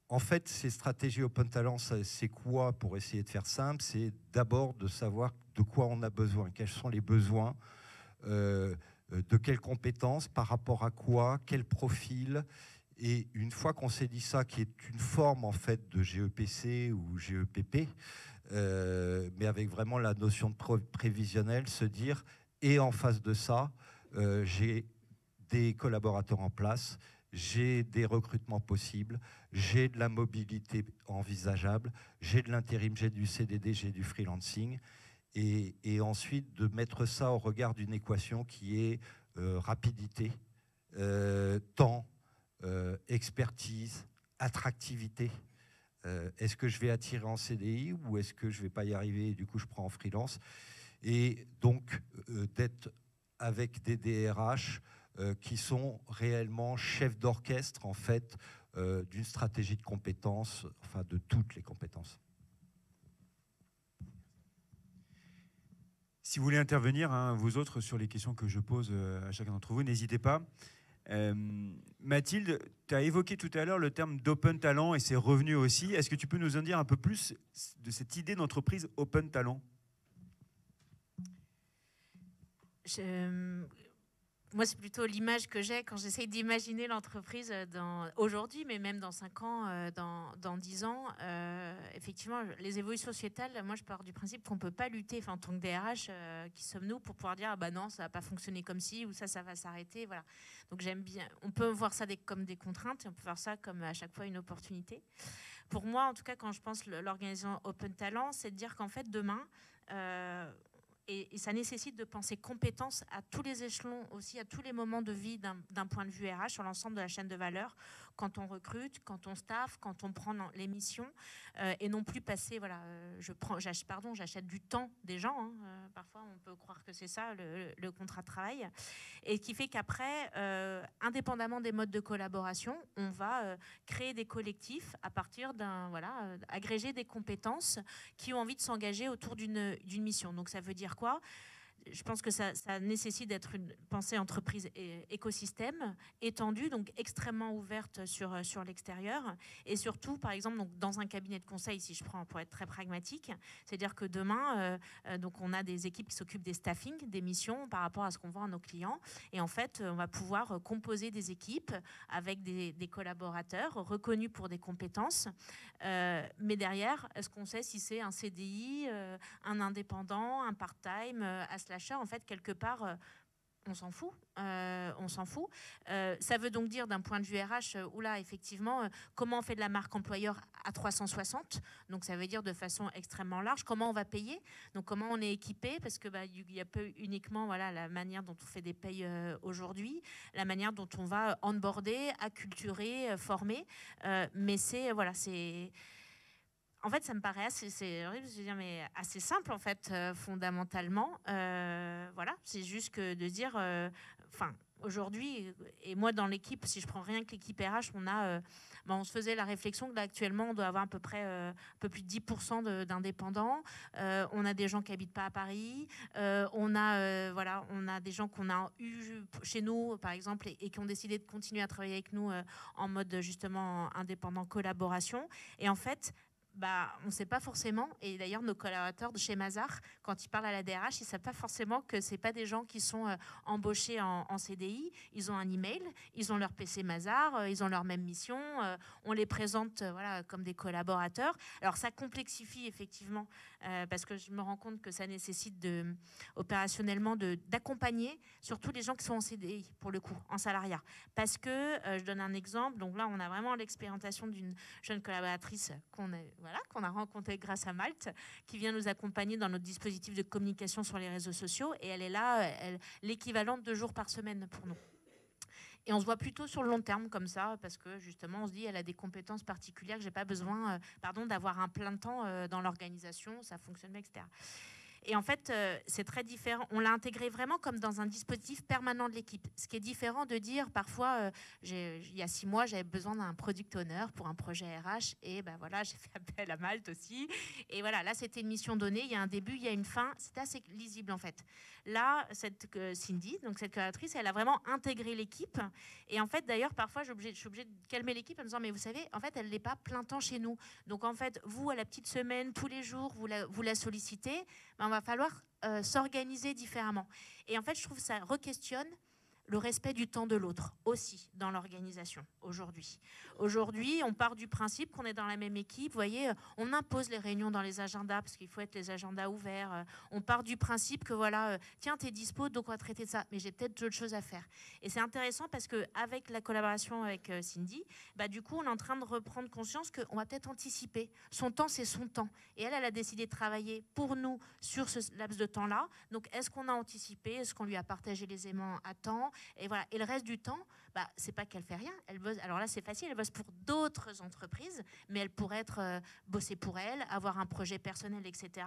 En fait, ces stratégies Open Talent, c'est quoi, pour essayer de faire simple? C'est d'abord de savoir de quoi on a besoin, quels sont les besoins, de quelles compétences, par rapport à quoi, quel profil. Et une fois qu'on s'est dit ça, qui est une forme en fait de GEPC ou GEPP, mais avec vraiment la notion de prévisionnel, se dire, et en face de ça, j'ai des collaborateurs en place, j'ai des recrutements possibles, j'ai de la mobilité envisageable, j'ai de l'intérim, j'ai du CDD, j'ai du freelancing, et ensuite de mettre ça au regard d'une équation qui est rapidité, temps, expertise, attractivité. Est-ce que je vais attirer en CDI ou est-ce que je ne vais pas y arriver et du coup je prends en freelance? Et donc d'être avec des DRH qui sont réellement chefs d'orchestre en fait d'une stratégie de compétences, enfin de toutes les compétences. Si vous voulez intervenir, hein, vous autres, sur les questions que je pose à chacun d'entre vous, n'hésitez pas. Mathilde, tu as évoqué tout à l'heure le terme d'Open Talent et c'est revenu aussi. Est-ce que tu peux nous en dire un peu plus de cette idée d'entreprise Open Talent? Moi, c'est plutôt l'image que j'ai quand j'essaye d'imaginer l'entreprise aujourd'hui, mais même dans 5 ans, dans 10 ans. Effectivement, les évolutions sociétales, moi, je pars du principe qu'on ne peut pas lutter, enfin, en tant que DRH, qui sommes-nous, pour pouvoir dire, ah bah non, ça ne va pas fonctionner comme ci, ou ça va s'arrêter. Voilà. Donc, j'aime bien. On peut voir ça comme des contraintes, et on peut voir ça comme à chaque fois une opportunité. Pour moi, en tout cas, quand je pense l'organisation Open Talent, c'est de dire qu'en fait, demain, et ça nécessite de penser compétences à tous les échelons, aussi à tous les moments de vie d'un point de vue RH, sur l'ensemble de la chaîne de valeur, quand on recrute, quand on staff, quand on prend les missions, et non plus passer, voilà, j'achète du temps des gens, hein, parfois on peut croire que c'est ça le contrat de travail, et qui fait qu'après, indépendamment des modes de collaboration, on va créer des collectifs à partir agréger des compétences qui ont envie de s'engager autour d'une mission. Donc ça veut dire quoi ? Je pense que ça nécessite d'être une pensée entreprise et écosystème étendue, donc extrêmement ouverte sur l'extérieur. Et surtout, par exemple, donc dans un cabinet de conseil, si je prends pour être très pragmatique, c'est-à-dire que demain, donc on a des équipes qui s'occupent des staffings, des missions par rapport à ce qu'on vend à nos clients. Et en fait, on va pouvoir composer des équipes avec des collaborateurs reconnus pour des compétences. Mais derrière, est-ce qu'on sait si c'est un CDI, un indépendant, un part-time, à slasher, en fait, quelque part, on s'en fout. On s'en fout. Ça veut donc dire d'un point de vue RH, oula, effectivement, comment on fait de la marque employeur à 360. Donc ça veut dire de façon extrêmement large. Comment on va payer. Donc comment on est équipé, parce que il y a peu uniquement voilà la manière dont on fait des payes aujourd'hui, la manière dont on va onboarder, acculturer, former. Mais c'est voilà c'est en fait, ça me paraît c'est horrible, je veux dire, mais assez simple en fait, fondamentalement. Voilà, c'est juste que de dire, aujourd'hui, et moi dans l'équipe, si je prends rien que l'équipe RH, on se faisait la réflexion que là, actuellement, on doit avoir à peu près un peu plus de 10% d'indépendants. On a des gens qui habitent pas à Paris. On a des gens qu'on a eu chez nous, par exemple, et qui ont décidé de continuer à travailler avec nous en mode justement indépendant collaboration. Et en fait, on ne sait pas forcément, et d'ailleurs nos collaborateurs de chez Mazars, quand ils parlent à la DRH, ils ne savent pas forcément que ce n'est pas des gens qui sont embauchés en CDI. Ils ont un email, ils ont leur PC Mazars, ils ont leur même mission, on les présente comme des collaborateurs. Alors ça complexifie effectivement, parce que je me rends compte que ça nécessite opérationnellement d'accompagner surtout les gens qui sont en CDI, pour le coup, en salariat. Parce que, je donne un exemple, donc là on a vraiment l'expérimentation d'une jeune collaboratrice qu'on a rencontrée grâce à Malte, qui vient nous accompagner dans notre dispositif de communication sur les réseaux sociaux, et elle est là, l'équivalent de 2 jours par semaine pour nous. Et on se voit plutôt sur le long terme comme ça, parce que justement, on se dit, elle a des compétences particulières que j'ai pas besoin, d'avoir un plein de temps dans l'organisation, ça fonctionne bien, etc. Et en fait, c'est très différent. On l'a intégré vraiment comme dans un dispositif permanent de l'équipe. Ce qui est différent de dire, parfois, il y a 6 mois, j'avais besoin d'un product owner pour un projet RH. Et j'ai fait appel à Malte aussi. Et voilà, là, c'était une mission donnée. Il y a un début, il y a une fin. C'était assez lisible, en fait. Là, Cindy, donc cette collaboratrice, elle a vraiment intégré l'équipe. Et en fait, d'ailleurs, parfois, je suis obligée de calmer l'équipe en me disant, mais vous savez, en fait, elle n'est pas plein temps chez nous. Donc, en fait, vous, à la petite semaine, tous les jours, vous la sollicitez. On va falloir s'organiser différemment. Et en fait, je trouve que ça re-questionne le respect du temps de l'autre aussi dans l'organisation aujourd'hui. Aujourd'hui, on part du principe qu'on est dans la même équipe. Vous voyez, on impose les réunions dans les agendas parce qu'il faut être les agendas ouverts. On part du principe que tiens, t'es dispo, donc on va traiter de ça. Mais j'ai peut-être d'autres choses à faire. Et c'est intéressant parce qu'avec la collaboration avec Cindy, du coup, on est en train de reprendre conscience qu'on va peut-être anticiper. Son temps, c'est son temps. Et elle a décidé de travailler pour nous sur ce laps de temps-là. Donc, est-ce qu'on a anticipé? Est-ce qu'on lui a partagé les aimants à temps? Et voilà. Et le reste du temps, c'est pas qu'elle fait rien. Elle bosse. Alors là, c'est facile. Elle bosse pour d'autres entreprises, mais elle pourrait bosser pour elle, avoir un projet personnel, etc.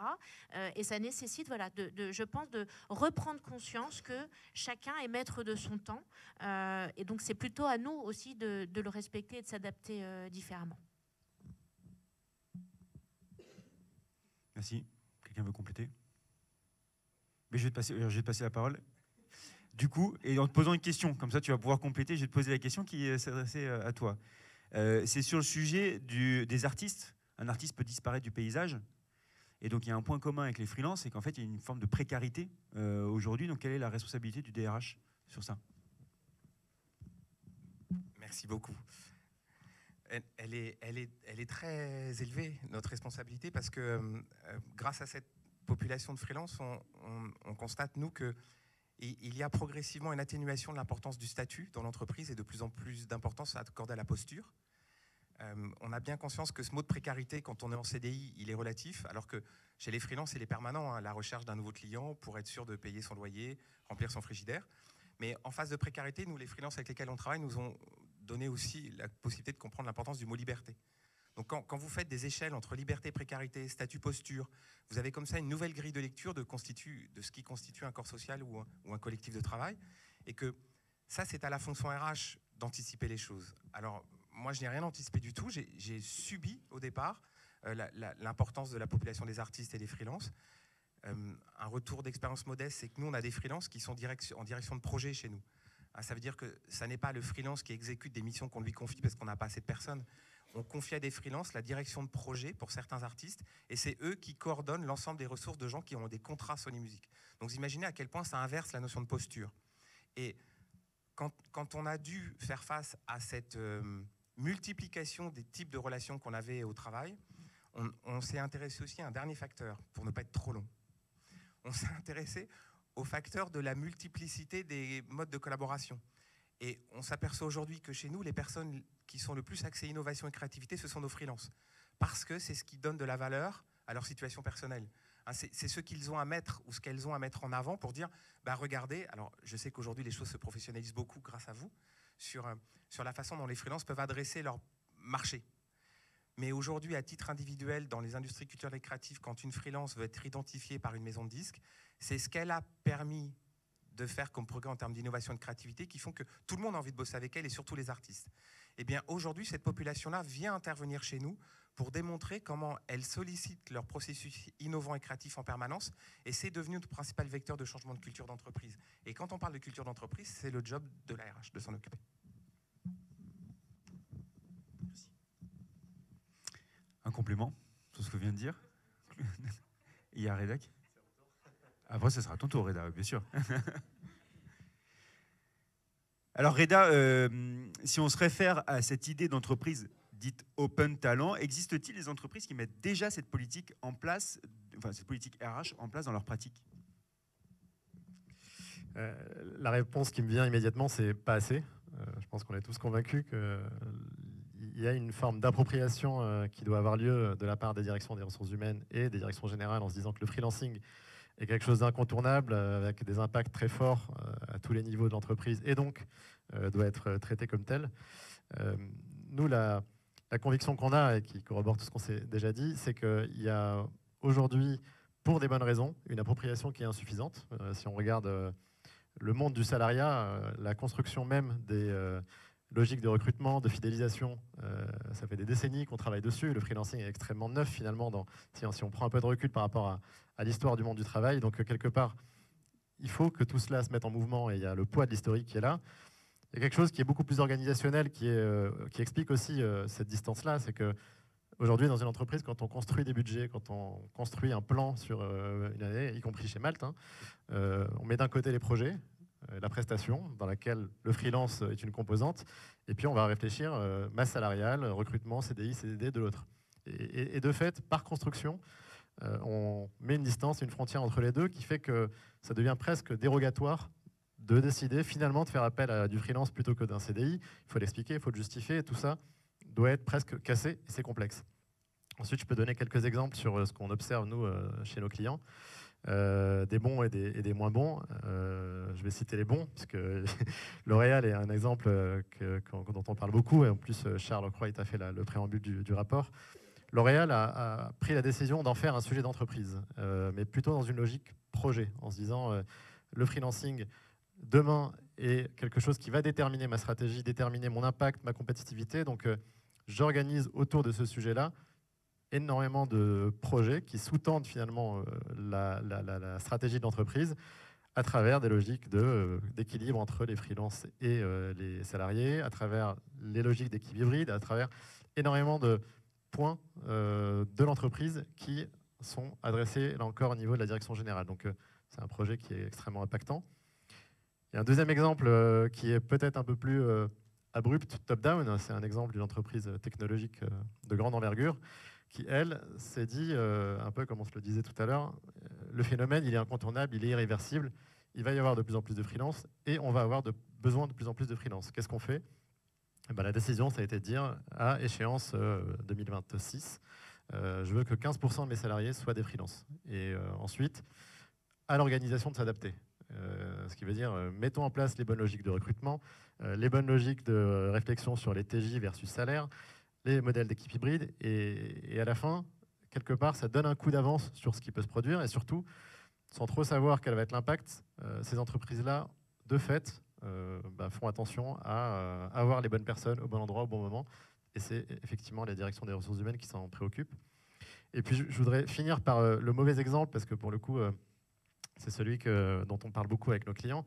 Et ça nécessite, je pense, de reprendre conscience que chacun est maître de son temps. Et donc, c'est plutôt à nous aussi de le respecter et de s'adapter différemment. Merci. Quelqu'un veut compléter? Mais je vais te passer la parole. Du coup, et en te posant une question, comme ça tu vas pouvoir compléter, je vais te poser la question qui s'adressait à toi. C'est sur le sujet des artistes. Un artiste peut disparaître du paysage. Et donc il y a un point commun avec les freelances, c'est qu'en fait il y a une forme de précarité aujourd'hui. Donc quelle est la responsabilité du DRH sur ça? Merci beaucoup. Elle est très élevée, notre responsabilité, parce que grâce à cette population de freelance, on constate, nous, qu'il y a progressivement une atténuation de l'importance du statut dans l'entreprise et de plus en plus d'importance accordée à la posture. On a bien conscience que ce mot de précarité, quand on est en CDI, il est relatif, alors que chez les freelances, c'est les permanents, la recherche d'un nouveau client pour être sûr de payer son loyer, remplir son frigidaire. Mais en phase de précarité, nous, les freelances avec lesquels on travaille, nous ont donné aussi la possibilité de comprendre l'importance du mot liberté. Donc quand vous faites des échelles entre liberté, précarité, statut, posture, vous avez comme ça une nouvelle grille de lecture de ce qui constitue un corps social ou un collectif de travail. Et que ça, c'est à la fonction RH d'anticiper les choses. Alors, moi, je n'ai rien anticipé du tout. J'ai subi au départ l'importance de la population des artistes et des freelances. Un retour d'expérience modeste, c'est que nous, on a des freelances qui sont en direction de projet chez nous. Ça veut dire que ça n'est pas le freelance qui exécute des missions qu'on lui confie parce qu'on n'a pas assez de personnes. On confie à des freelances la direction de projet pour certains artistes et c'est eux qui coordonnent l'ensemble des ressources de gens qui ont des contrats Sony Music. Donc vous imaginez à quel point ça inverse la notion de posture. Et quand on a dû faire face à cette multiplication des types de relations qu'on avait au travail, on s'est intéressé aussi à un dernier facteur, pour ne pas être trop long. On s'est intéressé au facteur de la multiplicité des modes de collaboration. Et on s'aperçoit aujourd'hui que chez nous, les personnes qui sont le plus axées innovation et créativité, ce sont nos freelances. Parce que c'est ce qui donne de la valeur à leur situation personnelle. Hein, c'est ce qu'ils ont à mettre ou ce qu'elles ont à mettre en avant pour dire, bah regardez, alors je sais qu'aujourd'hui les choses se professionnalisent beaucoup grâce à vous, sur la façon dont les freelances peuvent adresser leur marché. Mais aujourd'hui, à titre individuel, dans les industries culturelles et créatives, quand une freelance veut être identifiée par une maison de disques, c'est ce qu'elle a permis de faire comme progrès en termes d'innovation et de créativité qui font que tout le monde a envie de bosser avec elle et surtout les artistes. Eh bien, aujourd'hui, cette population-là vient intervenir chez nous pour démontrer comment elle sollicite leur processus innovant et créatif en permanence et c'est devenu notre principal vecteur de changement de culture d'entreprise. Et quand on parle de culture d'entreprise, c'est le job de la RH de s'en occuper. Merci. Un complément sur ce que vient de dire. Il y a Redac. Après, ce sera ton tour, Reda, bien sûr. Alors, Reda, si on se réfère à cette idée d'entreprise dite open talent, existe-t-il des entreprises qui mettent déjà cette politique en place, enfin cette politique RH en place dans leur pratique? La réponse qui me vient immédiatement, c'est pas assez. Je pense qu'on est tous convaincus qu'il y a une forme d'appropriation qui doit avoir lieu de la part des directions des ressources humaines et des directions générales en se disant que le freelancing est quelque chose d'incontournable avec des impacts très forts à tous les niveaux de l'entreprise et donc doit être traité comme tel. Nous, la conviction qu'on a et qui corrobore tout ce qu'on s'est déjà dit, c'est qu'il y a aujourd'hui, pour des bonnes raisons, une appropriation qui est insuffisante. Si on regarde le monde du salariat, la construction même des logiques de recrutement, de fidélisation, ça fait des décennies qu'on travaille dessus. Le freelancing est extrêmement neuf finalement, si on prend un peu de recul par rapport à l'histoire du monde du travail. Donc quelque part, il faut que tout cela se mette en mouvement et il y a le poids de l'historique qui est là. Il y a quelque chose qui est beaucoup plus organisationnel qui explique aussi cette distance-là, c'est qu'aujourd'hui dans une entreprise, quand on construit des budgets, quand on construit un plan sur une année, y compris chez Malte, on met d'un côté les projets, la prestation, dans laquelle le freelance est une composante, et puis on va réfléchir masse salariale, recrutement, CDI, CDD de l'autre. Et de fait, par construction, on met une distance, une frontière entre les deux qui fait que ça devient presque dérogatoire de décider finalement de faire appel à du freelance plutôt que d'un CDI. Il faut l'expliquer, il faut le justifier, et tout ça doit être presque cassé, et c'est complexe. Ensuite, je peux donner quelques exemples sur ce qu'on observe, nous, chez nos clients. Des bons et des moins bons. Je vais citer les bons, puisque L'Oréal est un exemple dont on parle beaucoup, et en plus, Charles Croix a fait le préambule du rapport. L'Oréal a pris la décision d'en faire un sujet d'entreprise, mais plutôt dans une logique projet, en se disant le freelancing, demain, est quelque chose qui va déterminer ma stratégie, déterminer mon impact, ma compétitivité. Donc, j'organise autour de ce sujet-là énormément de projets qui sous-tendent finalement la stratégie de l'entreprise à travers des logiques d'équilibre entre les freelances et les salariés, à travers les logiques d'équipe hybride, à travers énormément de points de l'entreprise qui sont adressés, là encore, au niveau de la direction générale. Donc, c'est un projet qui est extrêmement impactant. Il y a un deuxième exemple qui est peut-être un peu plus abrupt, top-down. C'est un exemple d'une entreprise technologique de grande envergure qui, elle, s'est dit, un peu comme on se le disait tout à l'heure, le phénomène, il est incontournable, il est irréversible, il va y avoir de plus en plus de freelance et on va avoir besoin de plus en plus de freelance. Qu'est-ce qu'on fait ? La décision, ça a été de dire, à échéance 2026, je veux que 15% de mes salariés soient des freelances. Et ensuite, à l'organisation de s'adapter. Ce qui veut dire, mettons en place les bonnes logiques de recrutement, les bonnes logiques de réflexion sur les TJ versus salaire, les modèles d'équipe hybride, et à la fin, quelque part, ça donne un coup d'avance sur ce qui peut se produire, et surtout, sans trop savoir quel va être l'impact, ces entreprises-là, de fait, font attention à avoir les bonnes personnes au bon endroit, au bon moment, et c'est effectivement la direction des ressources humaines qui s'en préoccupe. Et puis, je voudrais finir par le mauvais exemple, parce que pour le coup, c'est celui dont on parle beaucoup avec nos clients.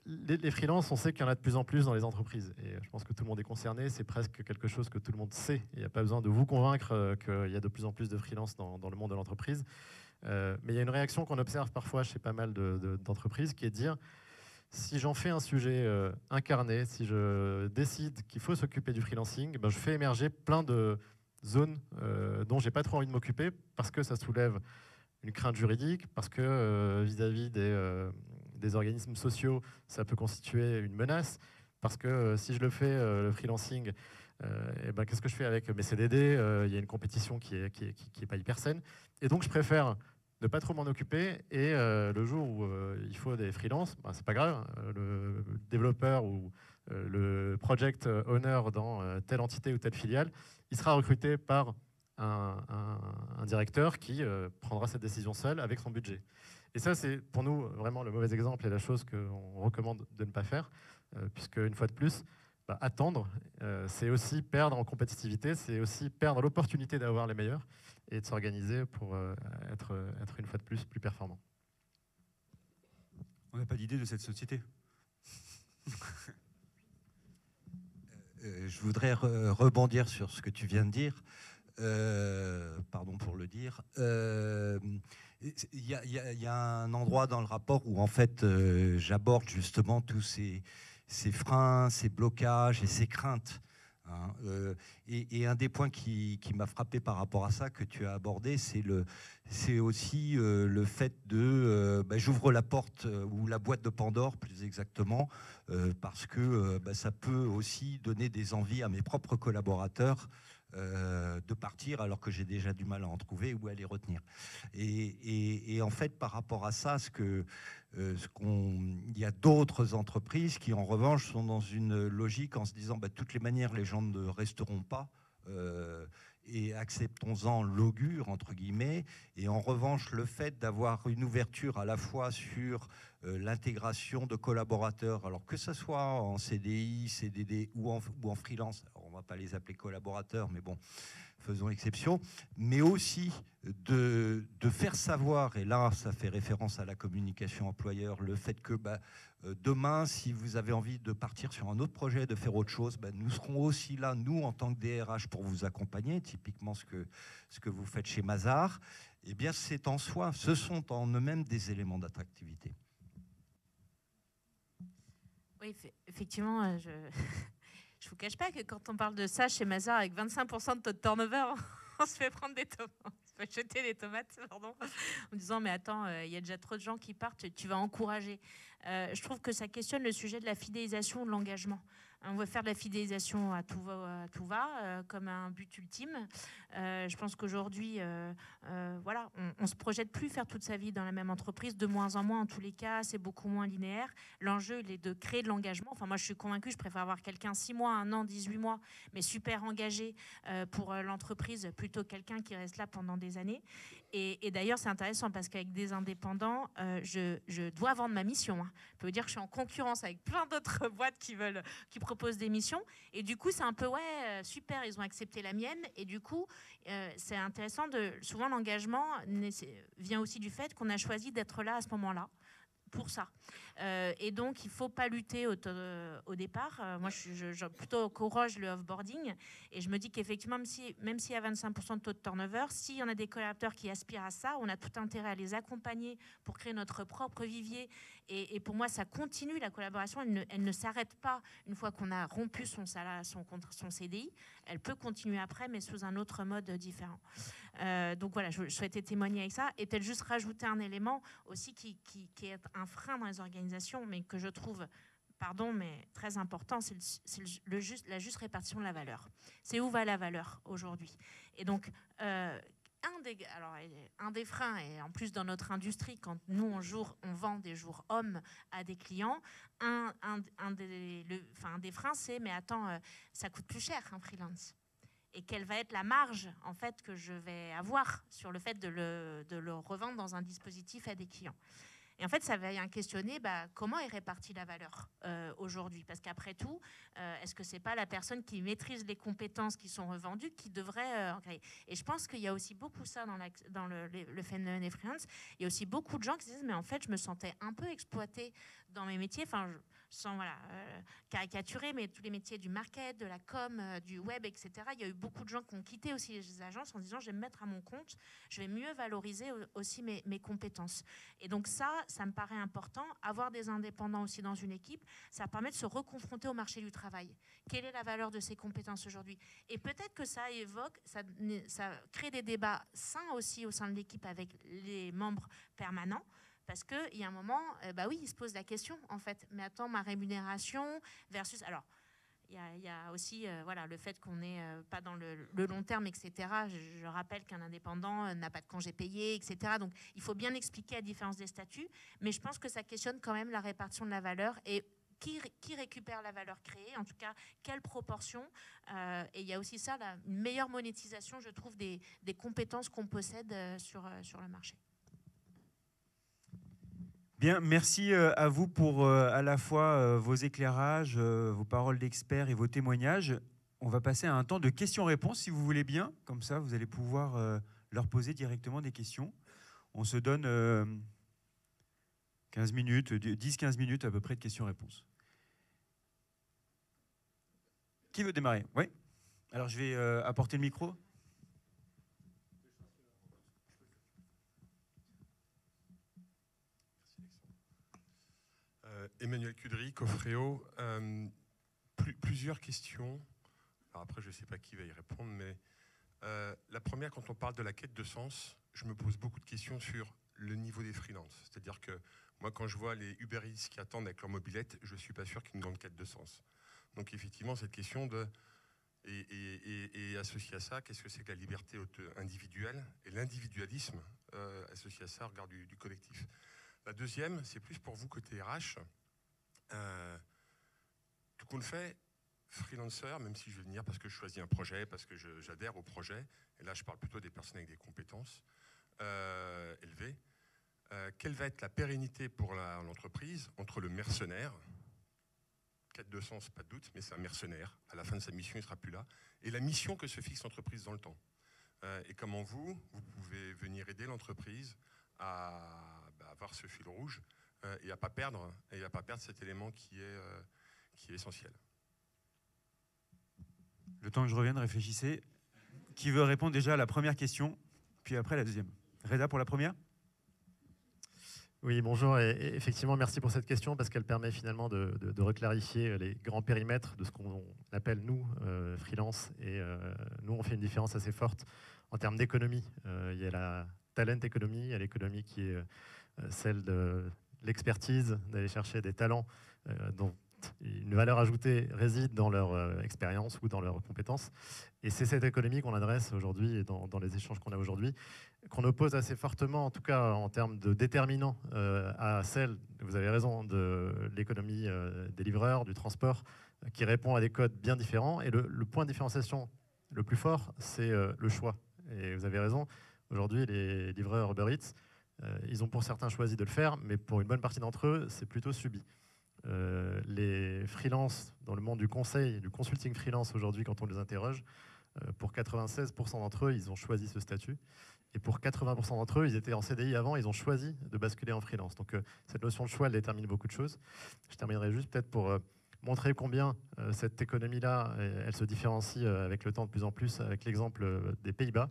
Les freelances, on sait qu'il y en a de plus en plus dans les entreprises. Et je pense que tout le monde est concerné. C'est presque quelque chose que tout le monde sait. Il n'y a pas besoin de vous convaincre qu'il y a de plus en plus de freelance dans le monde de l'entreprise. Mais il y a une réaction qu'on observe parfois chez pas mal d'entreprises qui est de dire, si j'en fais un sujet incarné, si je décide qu'il faut s'occuper du freelancing, je fais émerger plein de zones dont je n'ai pas trop envie de m'occuper parce que ça soulève une crainte juridique, parce que vis-à-vis des organismes sociaux, ça peut constituer une menace, parce que si je le fais, le freelancing, et ben, qu'est-ce que je fais avec mes CDD? Il y a une compétition qui est pas hyper saine. Et donc, je préfère ne pas trop m'en occuper. Et le jour où il faut des freelances, ben, c'est pas grave. Le développeur ou le project owner dans telle entité ou telle filiale, il sera recruté par un directeur qui prendra cette décision seul avec son budget. Et ça, c'est pour nous vraiment le mauvais exemple et la chose qu'on recommande de ne pas faire, puisque une fois de plus, attendre, c'est aussi perdre en compétitivité, c'est aussi perdre l'opportunité d'avoir les meilleurs et de s'organiser pour être une fois de plus performant. On n'a pas d'idée de cette société. Je voudrais rebondir sur ce que tu viens de dire. Pardon pour le dire. Il y a un endroit dans le rapport où en fait j'aborde justement tous ces freins, ces blocages et ces craintes. Hein. Et un des points qui m'a frappé par rapport à ça que tu as abordé, c'est aussi le fait de j'ouvre la porte ou la boîte de Pandore plus exactement parce que ça peut aussi donner des envies à mes propres collaborateurs de partir alors que j'ai déjà du mal à en trouver ou à les retenir. Et en fait, par rapport à ça, il y a d'autres entreprises qui, en revanche, sont dans une logique en se disant de toutes les manières, les gens ne resteront pas. Et acceptons-en l'augure, entre guillemets. Et en revanche, le fait d'avoir une ouverture à la fois sur l'intégration de collaborateurs, alors que ce soit en CDI, CDD ou en freelance, alors on ne va pas les appeler collaborateurs, mais bon, faisons exception, mais aussi de faire savoir, et là ça fait référence à la communication employeur, le fait que demain, si vous avez envie de partir sur un autre projet, de faire autre chose, nous serons aussi là, nous en tant que DRH, pour vous accompagner, typiquement ce que vous faites chez Mazars, eh bien c'est en soi, ce sont en eux-mêmes des éléments d'attractivité. Oui, effectivement, je ne vous cache pas que quand on parle de ça chez Mazars, avec 25% de taux de turnover, on se fait prendre des tomates, on se fait jeter des tomates, pardon, en disant mais attends, il y a déjà trop de gens qui partent, tu vas encourager. Je trouve que ça questionne le sujet de la fidélisation, de l'engagement. On veut faire de la fidélisation à tout va comme un but ultime. Je pense qu'aujourd'hui, voilà, on se projette plus faire toute sa vie dans la même entreprise, de moins en moins en tous les cas, c'est beaucoup moins linéaire. L'enjeu, il est de créer de l'engagement. Enfin, moi, je suis convaincue, je préfère avoir quelqu'un 6 mois, 1 an, 18 mois, mais super engagé pour l'entreprise, plutôt que quelqu'un qui reste là pendant des années. Et d'ailleurs, c'est intéressant parce qu'avec des indépendants, je dois vendre ma mission. Hein. Je peux dire que je suis en concurrence avec plein d'autres boîtes qui proposent des missions. Et du coup, c'est un peu, super, ils ont accepté la mienne. Et du coup, c'est intéressant. Souvent, l'engagement vient aussi du fait qu'on a choisi d'être là à ce moment-là. Pour ça. Et donc, il ne faut pas lutter au départ. Moi, je plutôt encourage le off-boarding. Et je me dis qu'effectivement, même s'il y a 25% de taux de turnover, s'il y en a des collaborateurs qui aspirent à ça, on a tout intérêt à les accompagner pour créer notre propre vivier. Et pour moi, ça continue, la collaboration. Elle ne s'arrête pas une fois qu'on a rompu son CDI. Elle peut continuer après, mais sous un autre mode différent. Donc voilà, je souhaitais témoigner avec ça. Et peut-être juste rajouter un élément aussi qui est un frein dans les organisations, mais que je trouve, mais très important, c'est la juste répartition de la valeur. C'est où va la valeur aujourd'hui? Et donc, un des freins, et en plus dans notre industrie, quand nous on vend des jours hommes à des clients, un des freins, c'est mais attends, ça coûte plus cher un freelance. Et quelle va être la marge en fait que je vais avoir sur le fait de le revendre dans un dispositif à des clients. Et en fait, ça vient questionner comment est répartie la valeur aujourd'hui. Parce qu'après tout, est-ce que ce n'est pas la personne qui maîtrise les compétences qui sont revendues qui devrait en créer? Et je pense qu'il y a aussi beaucoup ça dans le phénomène des freelances. Il y a aussi beaucoup de gens qui se disent, mais en fait, je me sentais un peu exploitée dans mes métiers. Enfin, sans voilà, caricaturer, mais tous les métiers du market, de la com, du web, etc. Il y a eu beaucoup de gens qui ont quitté aussi les agences en disant je vais me mettre à mon compte, je vais mieux valoriser aussi mes compétences. Et donc ça me paraît important. Avoir des indépendants aussi dans une équipe, ça permet de se reconfronter au marché du travail. Quelle est la valeur de ces compétences aujourd'hui? Et peut-être que ça évoque, ça crée des débats sains aussi au sein de l'équipe avec les membres permanents. Parce qu'il y a un moment, bah oui, ils se posent la question, en fait. Mais attends, ma rémunération versus... Alors, il y a aussi voilà, le fait qu'on n'est pas dans le long terme, etc. Je rappelle qu'un indépendant n'a pas de congé payé, etc. Donc, il faut bien expliquer la différence des statuts. Mais je pense que ça questionne quand même la répartition de la valeur et qui récupère la valeur créée, en tout cas, quelle proportion. Et il y a aussi ça, une meilleure monétisation, je trouve, des compétences qu'on possède sur le marché. Bien, merci à vous pour à la fois vos éclairages, vos paroles d'experts et vos témoignages. On va passer à un temps de questions-réponses, si vous voulez bien. Comme ça, vous allez pouvoir leur poser directement des questions. On se donne 15 minutes, 10-15 minutes à peu près de questions-réponses. Qui veut démarrer? Oui. Alors, je vais apporter le micro. Emmanuel Cudry, Cofreo. Plusieurs questions. Alors après, je ne sais pas qui va y répondre, mais la première, quand on parle de la quête de sens, je me pose beaucoup de questions sur le niveau des freelances. C'est-à-dire que moi, quand je vois les Uber Eats qui attendent avec leur mobilette, je ne suis pas sûr qu'il y ait une grande quête de sens. Donc effectivement, cette question de... Et associé à ça, qu'est-ce que c'est que la liberté individuelle et l'individualisme associé à ça au regard du collectif. La deuxième, c'est plus pour vous côté RH. Tout qu'on le fait, freelancer, même si je vais venir parce que je choisis un projet, parce que j'adhère au projet, et là je parle plutôt des personnes avec des compétences élevées, quelle va être la pérennité pour l'entreprise entre le mercenaire, quête de sens, pas de doute, mais c'est un mercenaire, à la fin de sa mission il ne sera plus là, et la mission que se fixe l'entreprise dans le temps. Et comment vous pouvez venir aider l'entreprise à avoir ce fil rouge et à pas perdre cet élément qui est essentiel. Le temps que je revienne, réfléchissez. Qui veut répondre déjà à la première question, puis après la deuxième? Reda pour la première? Oui, bonjour. Et effectivement, merci pour cette question parce qu'elle permet finalement de reclarifier les grands périmètres de ce qu'on appelle, nous, freelance. Et nous, on fait une différence assez forte en termes d'économie. Il y a la talent économie, il y a l'économie qui est celle de l'expertise, d'aller chercher des talents dont une valeur ajoutée réside dans leur expérience ou dans leurs compétences. Et c'est cette économie qu'on adresse aujourd'hui et dans les échanges qu'on a aujourd'hui, qu'on oppose assez fortement, en tout cas en termes de déterminants, à celle, vous avez raison, de l'économie des livreurs, du transport, qui répond à des codes bien différents. Et le point de différenciation le plus fort, c'est le choix. Et vous avez raison, aujourd'hui, les livreurs Uber Eats, ils ont pour certains choisi de le faire, mais pour une bonne partie d'entre eux, c'est plutôt subi. Les freelances dans le monde du conseil, du consulting freelance aujourd'hui, quand on les interroge, pour 96% d'entre eux, ils ont choisi ce statut. Et pour 80% d'entre eux, ils étaient en CDI avant, ils ont choisi de basculer en freelance. Donc cette notion de choix, elle détermine beaucoup de choses. Je terminerai juste peut-être pour montrer combien cette économie-là, elle se différencie avec le temps de plus en plus, avec l'exemple des Pays-Bas.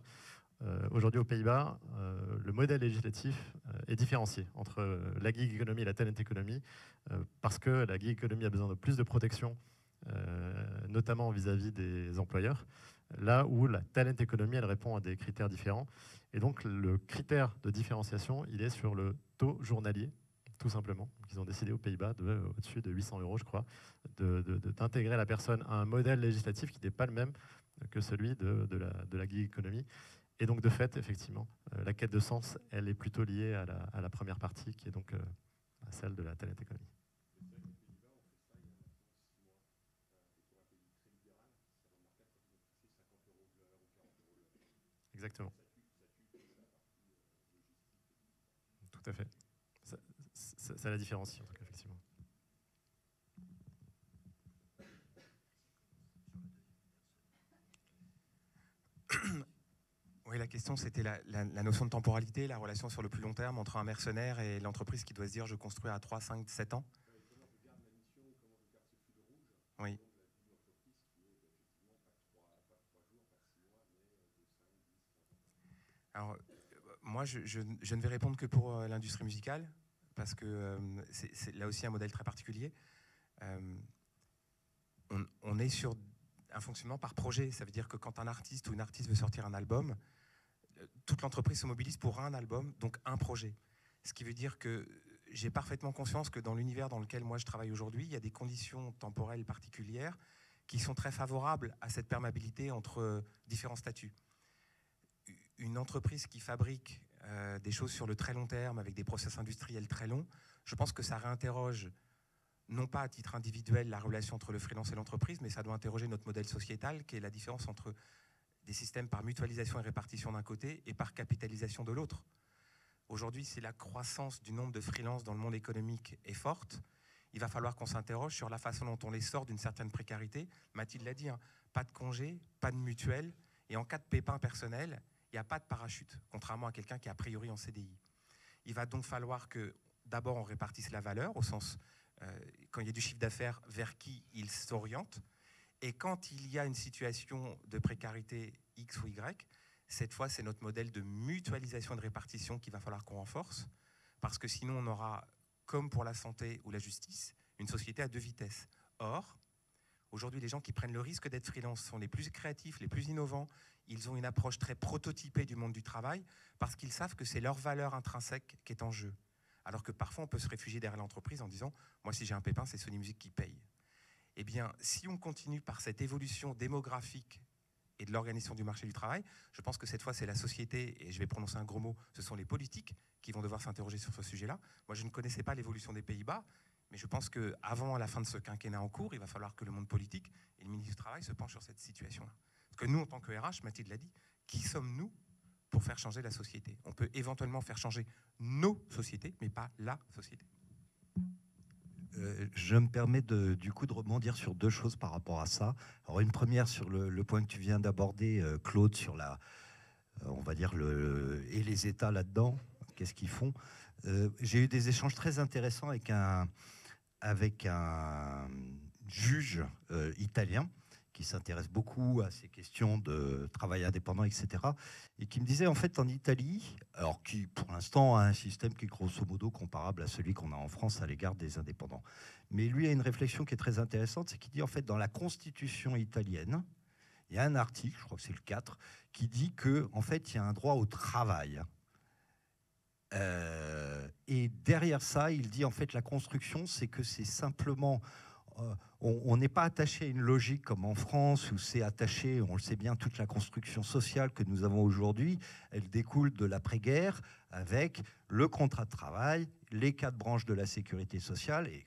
Aujourd'hui aux Pays-Bas, le modèle législatif est différencié entre la gig economy et la talent economy, parce que la gig economy a besoin de plus de protection, notamment vis-à-vis des employeurs, là où la talent economy, elle répond à des critères différents. Et donc le critère de différenciation, il est sur le taux journalier, tout simplement. Ils ont décidé aux Pays-Bas, au-dessus de 800 €, je crois, d'intégrer la personne à un modèle législatif qui n'est pas le même que celui de la gig economy. Et donc, de fait, effectivement, la quête de sens, elle est plutôt liée à la première partie, qui est donc à celle de la talent economy. Exactement. Tout à fait. Ça la différencie, en tout cas, effectivement. Oui, la question, c'était la notion de temporalité, la relation sur le plus long terme entre un mercenaire et l'entreprise qui doit se dire je construis à 3, 5, 7 ans. Alors, moi, je ne vais répondre que pour l'industrie musicale, parce que c'est là aussi un modèle très particulier. On est sur un fonctionnement par projet. Ça veut dire que quand un artiste ou une artiste veut sortir un album, toute l'entreprise se mobilise pour un album, donc un projet. Ce qui veut dire que j'ai parfaitement conscience que dans l'univers dans lequel moi je travaille aujourd'hui, il y a des conditions temporelles particulières qui sont très favorables à cette perméabilité entre différents statuts. Une entreprise qui fabrique des choses sur le très long terme avec des process industriels très longs, je pense que ça réinterroge, non pas à titre individuel, la relation entre le freelance et l'entreprise, mais ça doit interroger notre modèle sociétal, qui est la différence entre des systèmes par mutualisation et répartition d'un côté et par capitalisation de l'autre. Aujourd'hui, si la croissance du nombre de freelances dans le monde économique est forte, il va falloir qu'on s'interroge sur la façon dont on les sort d'une certaine précarité. Mathilde l'a dit, hein, pas de congé, pas de mutuelle, et en cas de pépin personnel, il n'y a pas de parachute, contrairement à quelqu'un qui est a priori en CDI. Il va donc falloir que d'abord on répartisse la valeur, au sens, quand il y a du chiffre d'affaires, vers qui il s'oriente, et quand il y a une situation de précarité X ou Y, cette fois c'est notre modèle de mutualisation et de répartition qu'il va falloir qu'on renforce, parce que sinon on aura, comme pour la santé ou la justice, une société à deux vitesses. Or, aujourd'hui, les gens qui prennent le risque d'être freelance sont les plus créatifs, les plus innovants. Ils ont une approche très prototypée du monde du travail parce qu'ils savent que c'est leur valeur intrinsèque qui est en jeu. Alors que parfois, on peut se réfugier derrière l'entreprise en disant « Moi, si j'ai un pépin, c'est Sony Music qui paye ». Eh bien, si on continue par cette évolution démographique et de l'organisation du marché du travail, je pense que cette fois, c'est la société, et je vais prononcer un gros mot, ce sont les politiques qui vont devoir s'interroger sur ce sujet-là. Moi, je ne connaissais pas l'évolution des Pays-Bas, mais je pense qu'avant la fin de ce quinquennat en cours, il va falloir que le monde politique et le ministre du Travail se penchent sur cette situation-là. Parce que nous, en tant que RH, Mathilde l'a dit, qui sommes-nous pour faire changer la société? On peut éventuellement faire changer nos sociétés, mais pas la société. Je me permets du coup de rebondir sur deux choses par rapport à ça. Alors une première sur le point que tu viens d'aborder, Claude, sur on va dire et les États là-dedans, qu'est-ce qu'ils font. J'ai eu des échanges très intéressants avec un juge italien qui s'intéresse beaucoup à ces questions de travail indépendant, etc. Et qui me disait, en fait, en Italie, alors qui, pour l'instant, a un système qui est grosso modo comparable à celui qu'on a en France à l'égard des indépendants. Mais lui a une réflexion qui est très intéressante, c'est qu'il dit, en fait, dans la Constitution italienne, il y a un article, je crois que c'est le 4, qui dit que, en fait, il y a un droit au travail. Et derrière ça, il dit, en fait, la construction, c'est que c'est simplement... on n'est pas attaché à une logique comme en France où c'est attaché, on le sait bien, toute la construction sociale que nous avons aujourd'hui, elle découle de l'après-guerre avec le contrat de travail, les 4 branches de la sécurité sociale et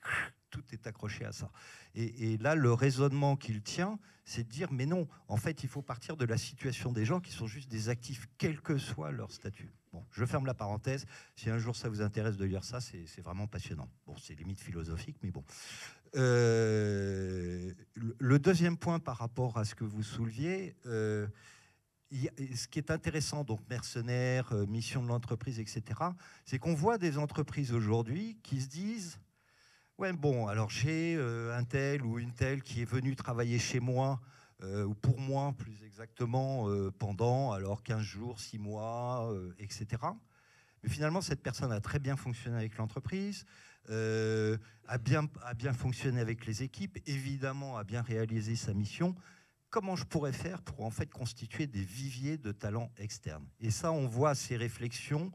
tout est accroché à ça. Et là, le raisonnement qu'il tient, c'est de dire, mais non, en fait, il faut partir de la situation des gens qui sont juste des actifs, quel que soit leur statut. Bon, je ferme la parenthèse. Si un jour ça vous intéresse de lire ça, c'est vraiment passionnant. Bon, c'est limite philosophique, mais bon. Le deuxième point par rapport à ce que vous souleviez, ce qui est intéressant, donc mercenaires, mission de l'entreprise, etc., c'est qu'on voit des entreprises aujourd'hui qui se disent « Ouais, bon, alors j'ai un tel ou une telle qui est venu travailler chez moi, ou pour moi plus exactement, pendant alors 15 jours, 6 mois, etc. » Mais finalement, cette personne a très bien fonctionné avec l'entreprise, a bien fonctionné avec les équipes, évidemment a bien réalisé sa mission. Comment je pourrais faire pour en fait constituer des viviers de talents externes? Et ça, on voit ces réflexions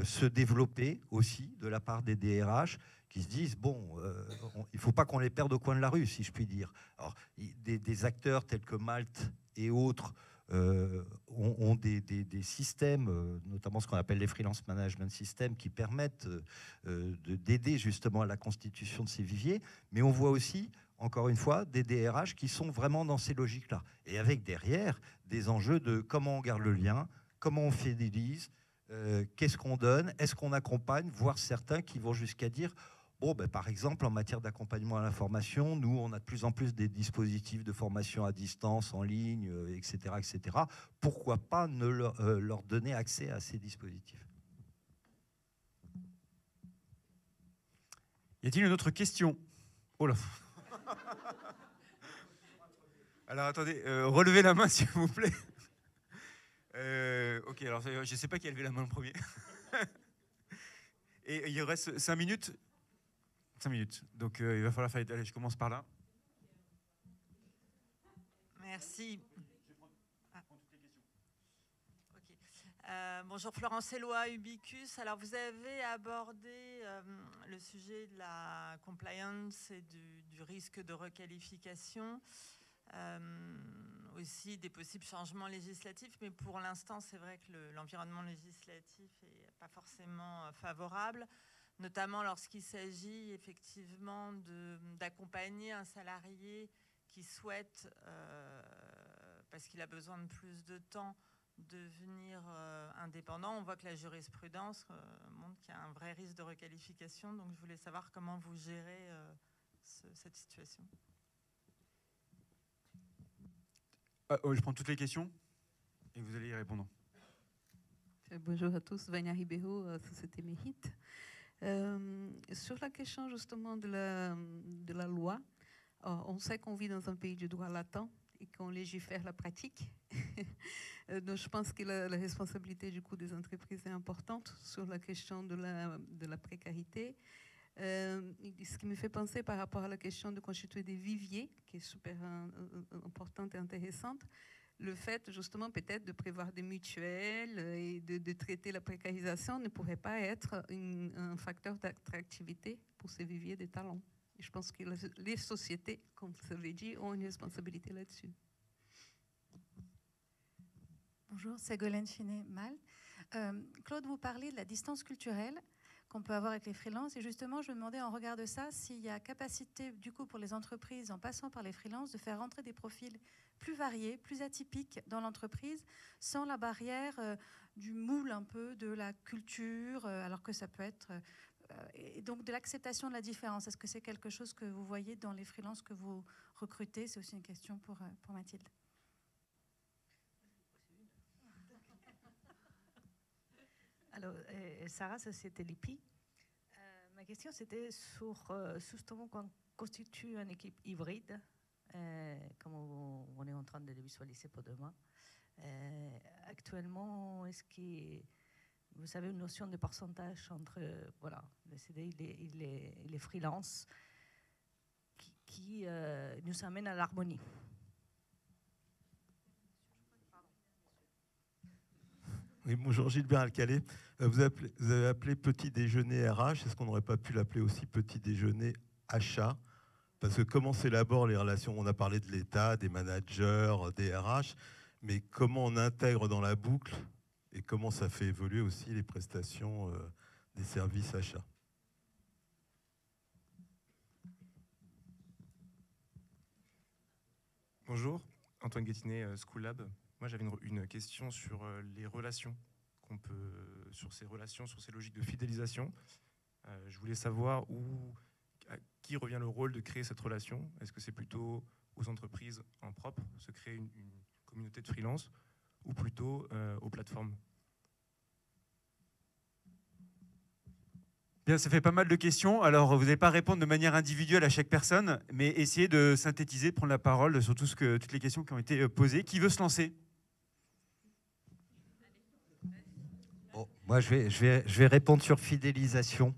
se développer aussi de la part des DRH qui se disent, bon, il ne faut pas qu'on les perde au coin de la rue, si je puis dire. Alors, des acteurs tels que Malte et autres ont des systèmes, notamment ce qu'on appelle les freelance management systems, qui permettent d'aider justement à la constitution de ces viviers. Mais on voit aussi, encore une fois, des DRH qui sont vraiment dans ces logiques-là. Et avec derrière des enjeux de comment on garde le lien, comment on fidélise, qu'est-ce qu'on donne, est-ce qu'on accompagne, voire certains qui vont jusqu'à dire... Bon, ben, par exemple, en matière d'accompagnement à la formation, nous, on a de plus en plus des dispositifs de formation à distance, en ligne, etc., etc. Pourquoi pas ne leur donner accès à ces dispositifs? Y a-t-il une autre question? Oh là. Alors attendez, relevez la main s'il vous plaît. Ok. Ok, alors je ne sais pas qui a levé la main le premier. Et il reste 5 minutes. 5 minutes. Donc il va falloir faire... Allez, je commence par là. Merci. Bonjour Florence Eloi, Ubicus. Alors vous avez abordé le sujet de la compliance et du risque de requalification, aussi des possibles changements législatifs, mais pour l'instant c'est vrai que l'environnement législatif n'est pas forcément favorable, notamment lorsqu'il s'agit effectivement d'accompagner un salarié qui souhaite, parce qu'il a besoin de plus de temps, devenir indépendant. On voit que la jurisprudence montre qu'il y a un vrai risque de requalification. Donc, je voulais savoir comment vous gérez cette situation. Je prends toutes les questions et vous allez y répondre. Bonjour à tous, Vania Ribeiro, Société Mérite. Sur la question justement de la loi, on sait qu'on vit dans un pays du droit latent et qu'on légifère la pratique. Donc, je pense que la responsabilité du coup des entreprises est importante sur la question de la précarité. Ce qui me fait penser par rapport à la question de constituer des viviers, qui est super importante et intéressante, le fait justement peut-être de prévoir des mutuelles et de traiter la précarisation ne pourrait pas être un facteur d'attractivité pour ces viviers de talents. Et je pense que les sociétés, comme vous l'avez dit, ont une responsabilité là-dessus. Bonjour, Ségolène Chinet-Mal. Claude, vous parlez de la distance culturelle qu'on peut avoir avec les freelances. Et justement, je me demandais en regard de ça s'il y a capacité, du coup, pour les entreprises, en passant par les freelances, de faire rentrer des profils plus variés, plus atypiques dans l'entreprise, sans la barrière du moule un peu de la culture, alors que ça peut être... et donc de l'acceptation de la différence. Est-ce que c'est quelque chose que vous voyez dans les freelances que vous recrutez? C'est aussi une question pour Mathilde. Alors, Sarah, Société Lipi. Ma question, c'était sur justement quand on constitue une équipe hybride, comme on est en train de le visualiser pour demain. Actuellement, est-ce que vous avez une notion de pourcentage entre les CDI et les freelances qui nous amène à l'harmonie? Oui, bonjour, Gilbert Alcalé. Vous avez appelé petit déjeuner RH. Est-ce qu'on n'aurait pas pu l'appeler aussi petit déjeuner achat? Parce que comment s'élaborent les relations? On a parlé de l'État, des managers, des RH, mais comment on intègre dans la boucle et comment ça fait évoluer aussi les prestations des services achats? Bonjour, Antoine Guettinet, School Lab. Moi, j'avais une question sur les relations sur ces relations, sur ces logiques de fidélisation. Je voulais savoir à qui revient le rôle de créer cette relation. Est-ce que c'est plutôt aux entreprises en propre, se créer une communauté de freelance, ou plutôt aux plateformes? Bien, ça fait pas mal de questions. Alors, vous n'allez pas répondre de manière individuelle à chaque personne, mais essayez de synthétiser, prendre la parole sur toutes les questions qui ont été posées. Qui veut se lancer? Bon, moi, je vais répondre sur fidélisation.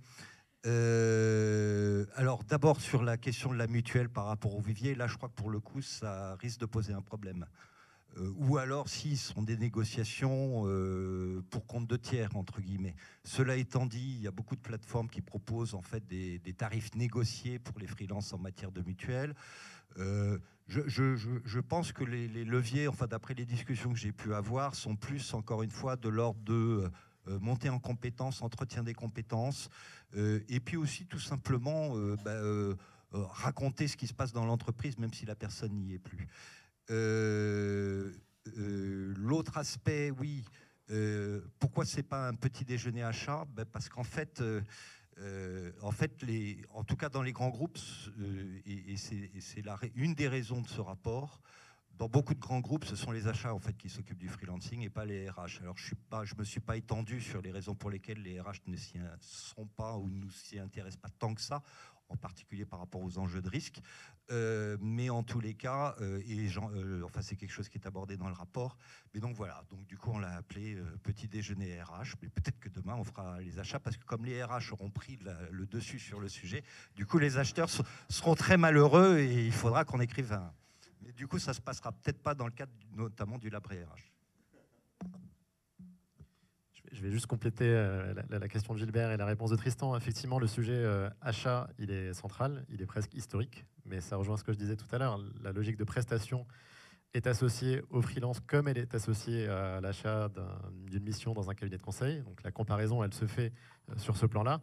Alors, d'abord, sur la question de la mutuelle par rapport au vivier, là, je crois que pour le coup, ça risque de poser un problème. Ou alors s'ils sont des négociations pour compte de tiers, entre guillemets. Cela étant dit, il y a beaucoup de plateformes qui proposent en fait des tarifs négociés pour les freelances en matière de mutuelle. Je pense que les leviers, enfin d'après les discussions que j'ai pu avoir, sont plus, encore une fois, de l'ordre de montée en compétences, entretien des compétences, et puis aussi tout simplement raconter ce qui se passe dans l'entreprise, même si la personne n'y est plus. L'autre aspect, oui, pourquoi c'est pas un petit déjeuner achat? Parce qu'en fait, en tout cas dans les grands groupes, et c'est une des raisons de ce rapport, dans beaucoup de grands groupes, ce sont les achats en fait qui s'occupent du freelancing et pas les RH. Alors je me suis pas étendu sur les raisons pour lesquelles les RH ne s'y sont pas ou ne s'y intéressent pas tant que ça. en particulier par rapport aux enjeux de risque. Mais en tous les cas, enfin, c'est quelque chose qui est abordé dans le rapport. Mais donc voilà, donc du coup on l'a appelé petit déjeuner RH. Mais peut-être que demain on fera les achats, parce que comme les RH auront pris le dessus sur le sujet, du coup les acheteurs seront très malheureux et il faudra qu'on écrive un. Mais du coup ça se passera peut-être pas dans le cadre notamment du Lab RH. Je vais juste compléter la question de Gilbert et la réponse de Tristan. Effectivement, le sujet achat, il est central, il est presque historique, mais ça rejoint ce que je disais tout à l'heure. La logique de prestation est associée au freelance comme elle est associée à l'achat d'une mission dans un cabinet de conseil. Donc la comparaison, elle se fait sur ce plan-là.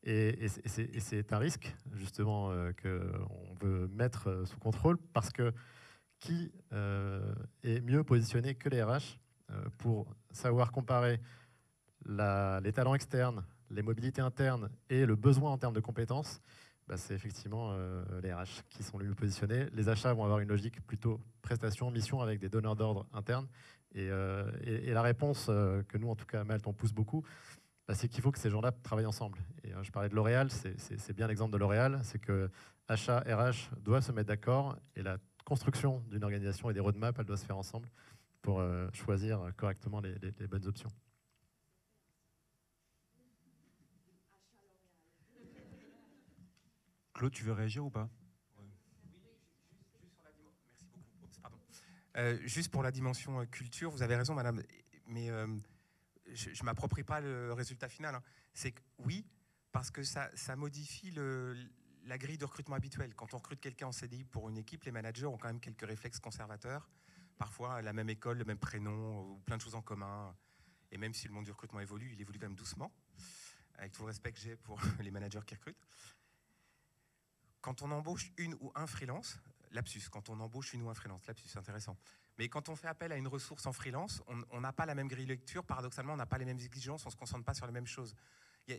Et c'est un risque, justement, qu'on veut mettre sous contrôle, parce que qui est mieux positionné que les RH pour savoir comparer les talents externes, les mobilités internes et le besoin en termes de compétences, c'est effectivement les RH qui sont les mieux positionnés. Les achats vont avoir une logique plutôt prestation, mission avec des donneurs d'ordre internes. Et la réponse que nous, en tout cas à Malte, on pousse beaucoup, c'est qu'il faut que ces gens-là travaillent ensemble. Et je parlais de L'Oréal, c'est bien l'exemple de L'Oréal, c'est que achat, RH doivent se mettre d'accord et la construction d'une organisation et des roadmaps, elle doit se faire ensemble pour choisir correctement les bonnes options. Claude, tu veux réagir ou pas? Juste pour la dimension culture, vous avez raison, madame, mais je ne m'approprie pas le résultat final. Hein. C'est que oui, parce que ça modifie la grille de recrutement habituelle. Quand on recrute quelqu'un en CDI pour une équipe, les managers ont quand même quelques réflexes conservateurs. Parfois, la même école, le même prénom, ou plein de choses en commun. Et même si le monde du recrutement évolue, il évolue quand même doucement, avec tout le respect que j'ai pour les managers qui recrutent. Quand on embauche une ou un freelance, lapsus, quand on embauche une ou un freelance, lapsus, c'est intéressant. Mais quand on fait appel à une ressource en freelance, on n'a pas la même grille de lecture, paradoxalement, on n'a pas les mêmes exigences, on ne se concentre pas sur les mêmes choses.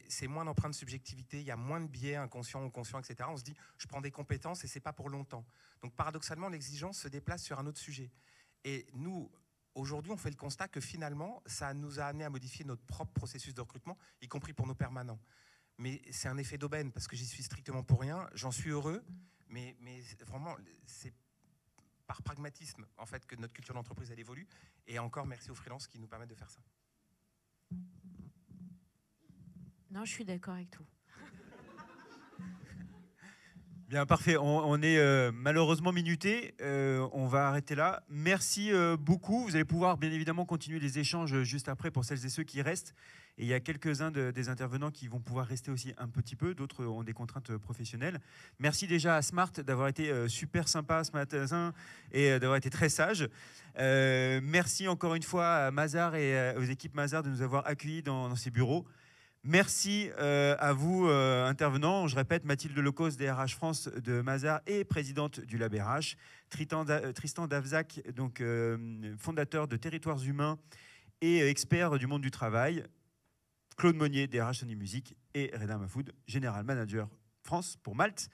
C'est moins d'empreintes de subjectivité, il y a moins de biais inconscients ou conscients, etc. On se dit, je prends des compétences et ce n'est pas pour longtemps. Donc paradoxalement, l'exigence se déplace sur un autre sujet. Et nous, aujourd'hui, on fait le constat que finalement, ça nous a amené à modifier notre propre processus de recrutement, y compris pour nos permanents. Mais c'est un effet d'aubaine, parce que j'y suis strictement pour rien. J'en suis heureux, mais vraiment, c'est par pragmatisme en fait, que notre culture d'entreprise elle évolue. Et encore, merci aux freelances qui nous permettent de faire ça. Non, je suis d'accord avec tout. Bien, parfait. On est malheureusement minuté. On va arrêter là. Merci beaucoup. Vous allez pouvoir bien évidemment continuer les échanges juste après pour celles et ceux qui restent. Et il y a quelques-uns des intervenants qui vont pouvoir rester aussi un petit peu. D'autres ont des contraintes professionnelles. Merci déjà à Smart d'avoir été super sympa ce matin et d'avoir été très sage. Merci encore une fois à Mazars et aux équipes Mazars de nous avoir accueillis dans ces bureaux. Merci à vous, intervenants. Je répète, Mathilde Lecos, DRH France de Mazars et présidente du Lab RH. Tristan Davzac, donc, fondateur de Territoires Humains et expert du monde du travail. Claude Monnier, DRH Sony Music. Et Reda Mahfoud, General Manager France pour Malte.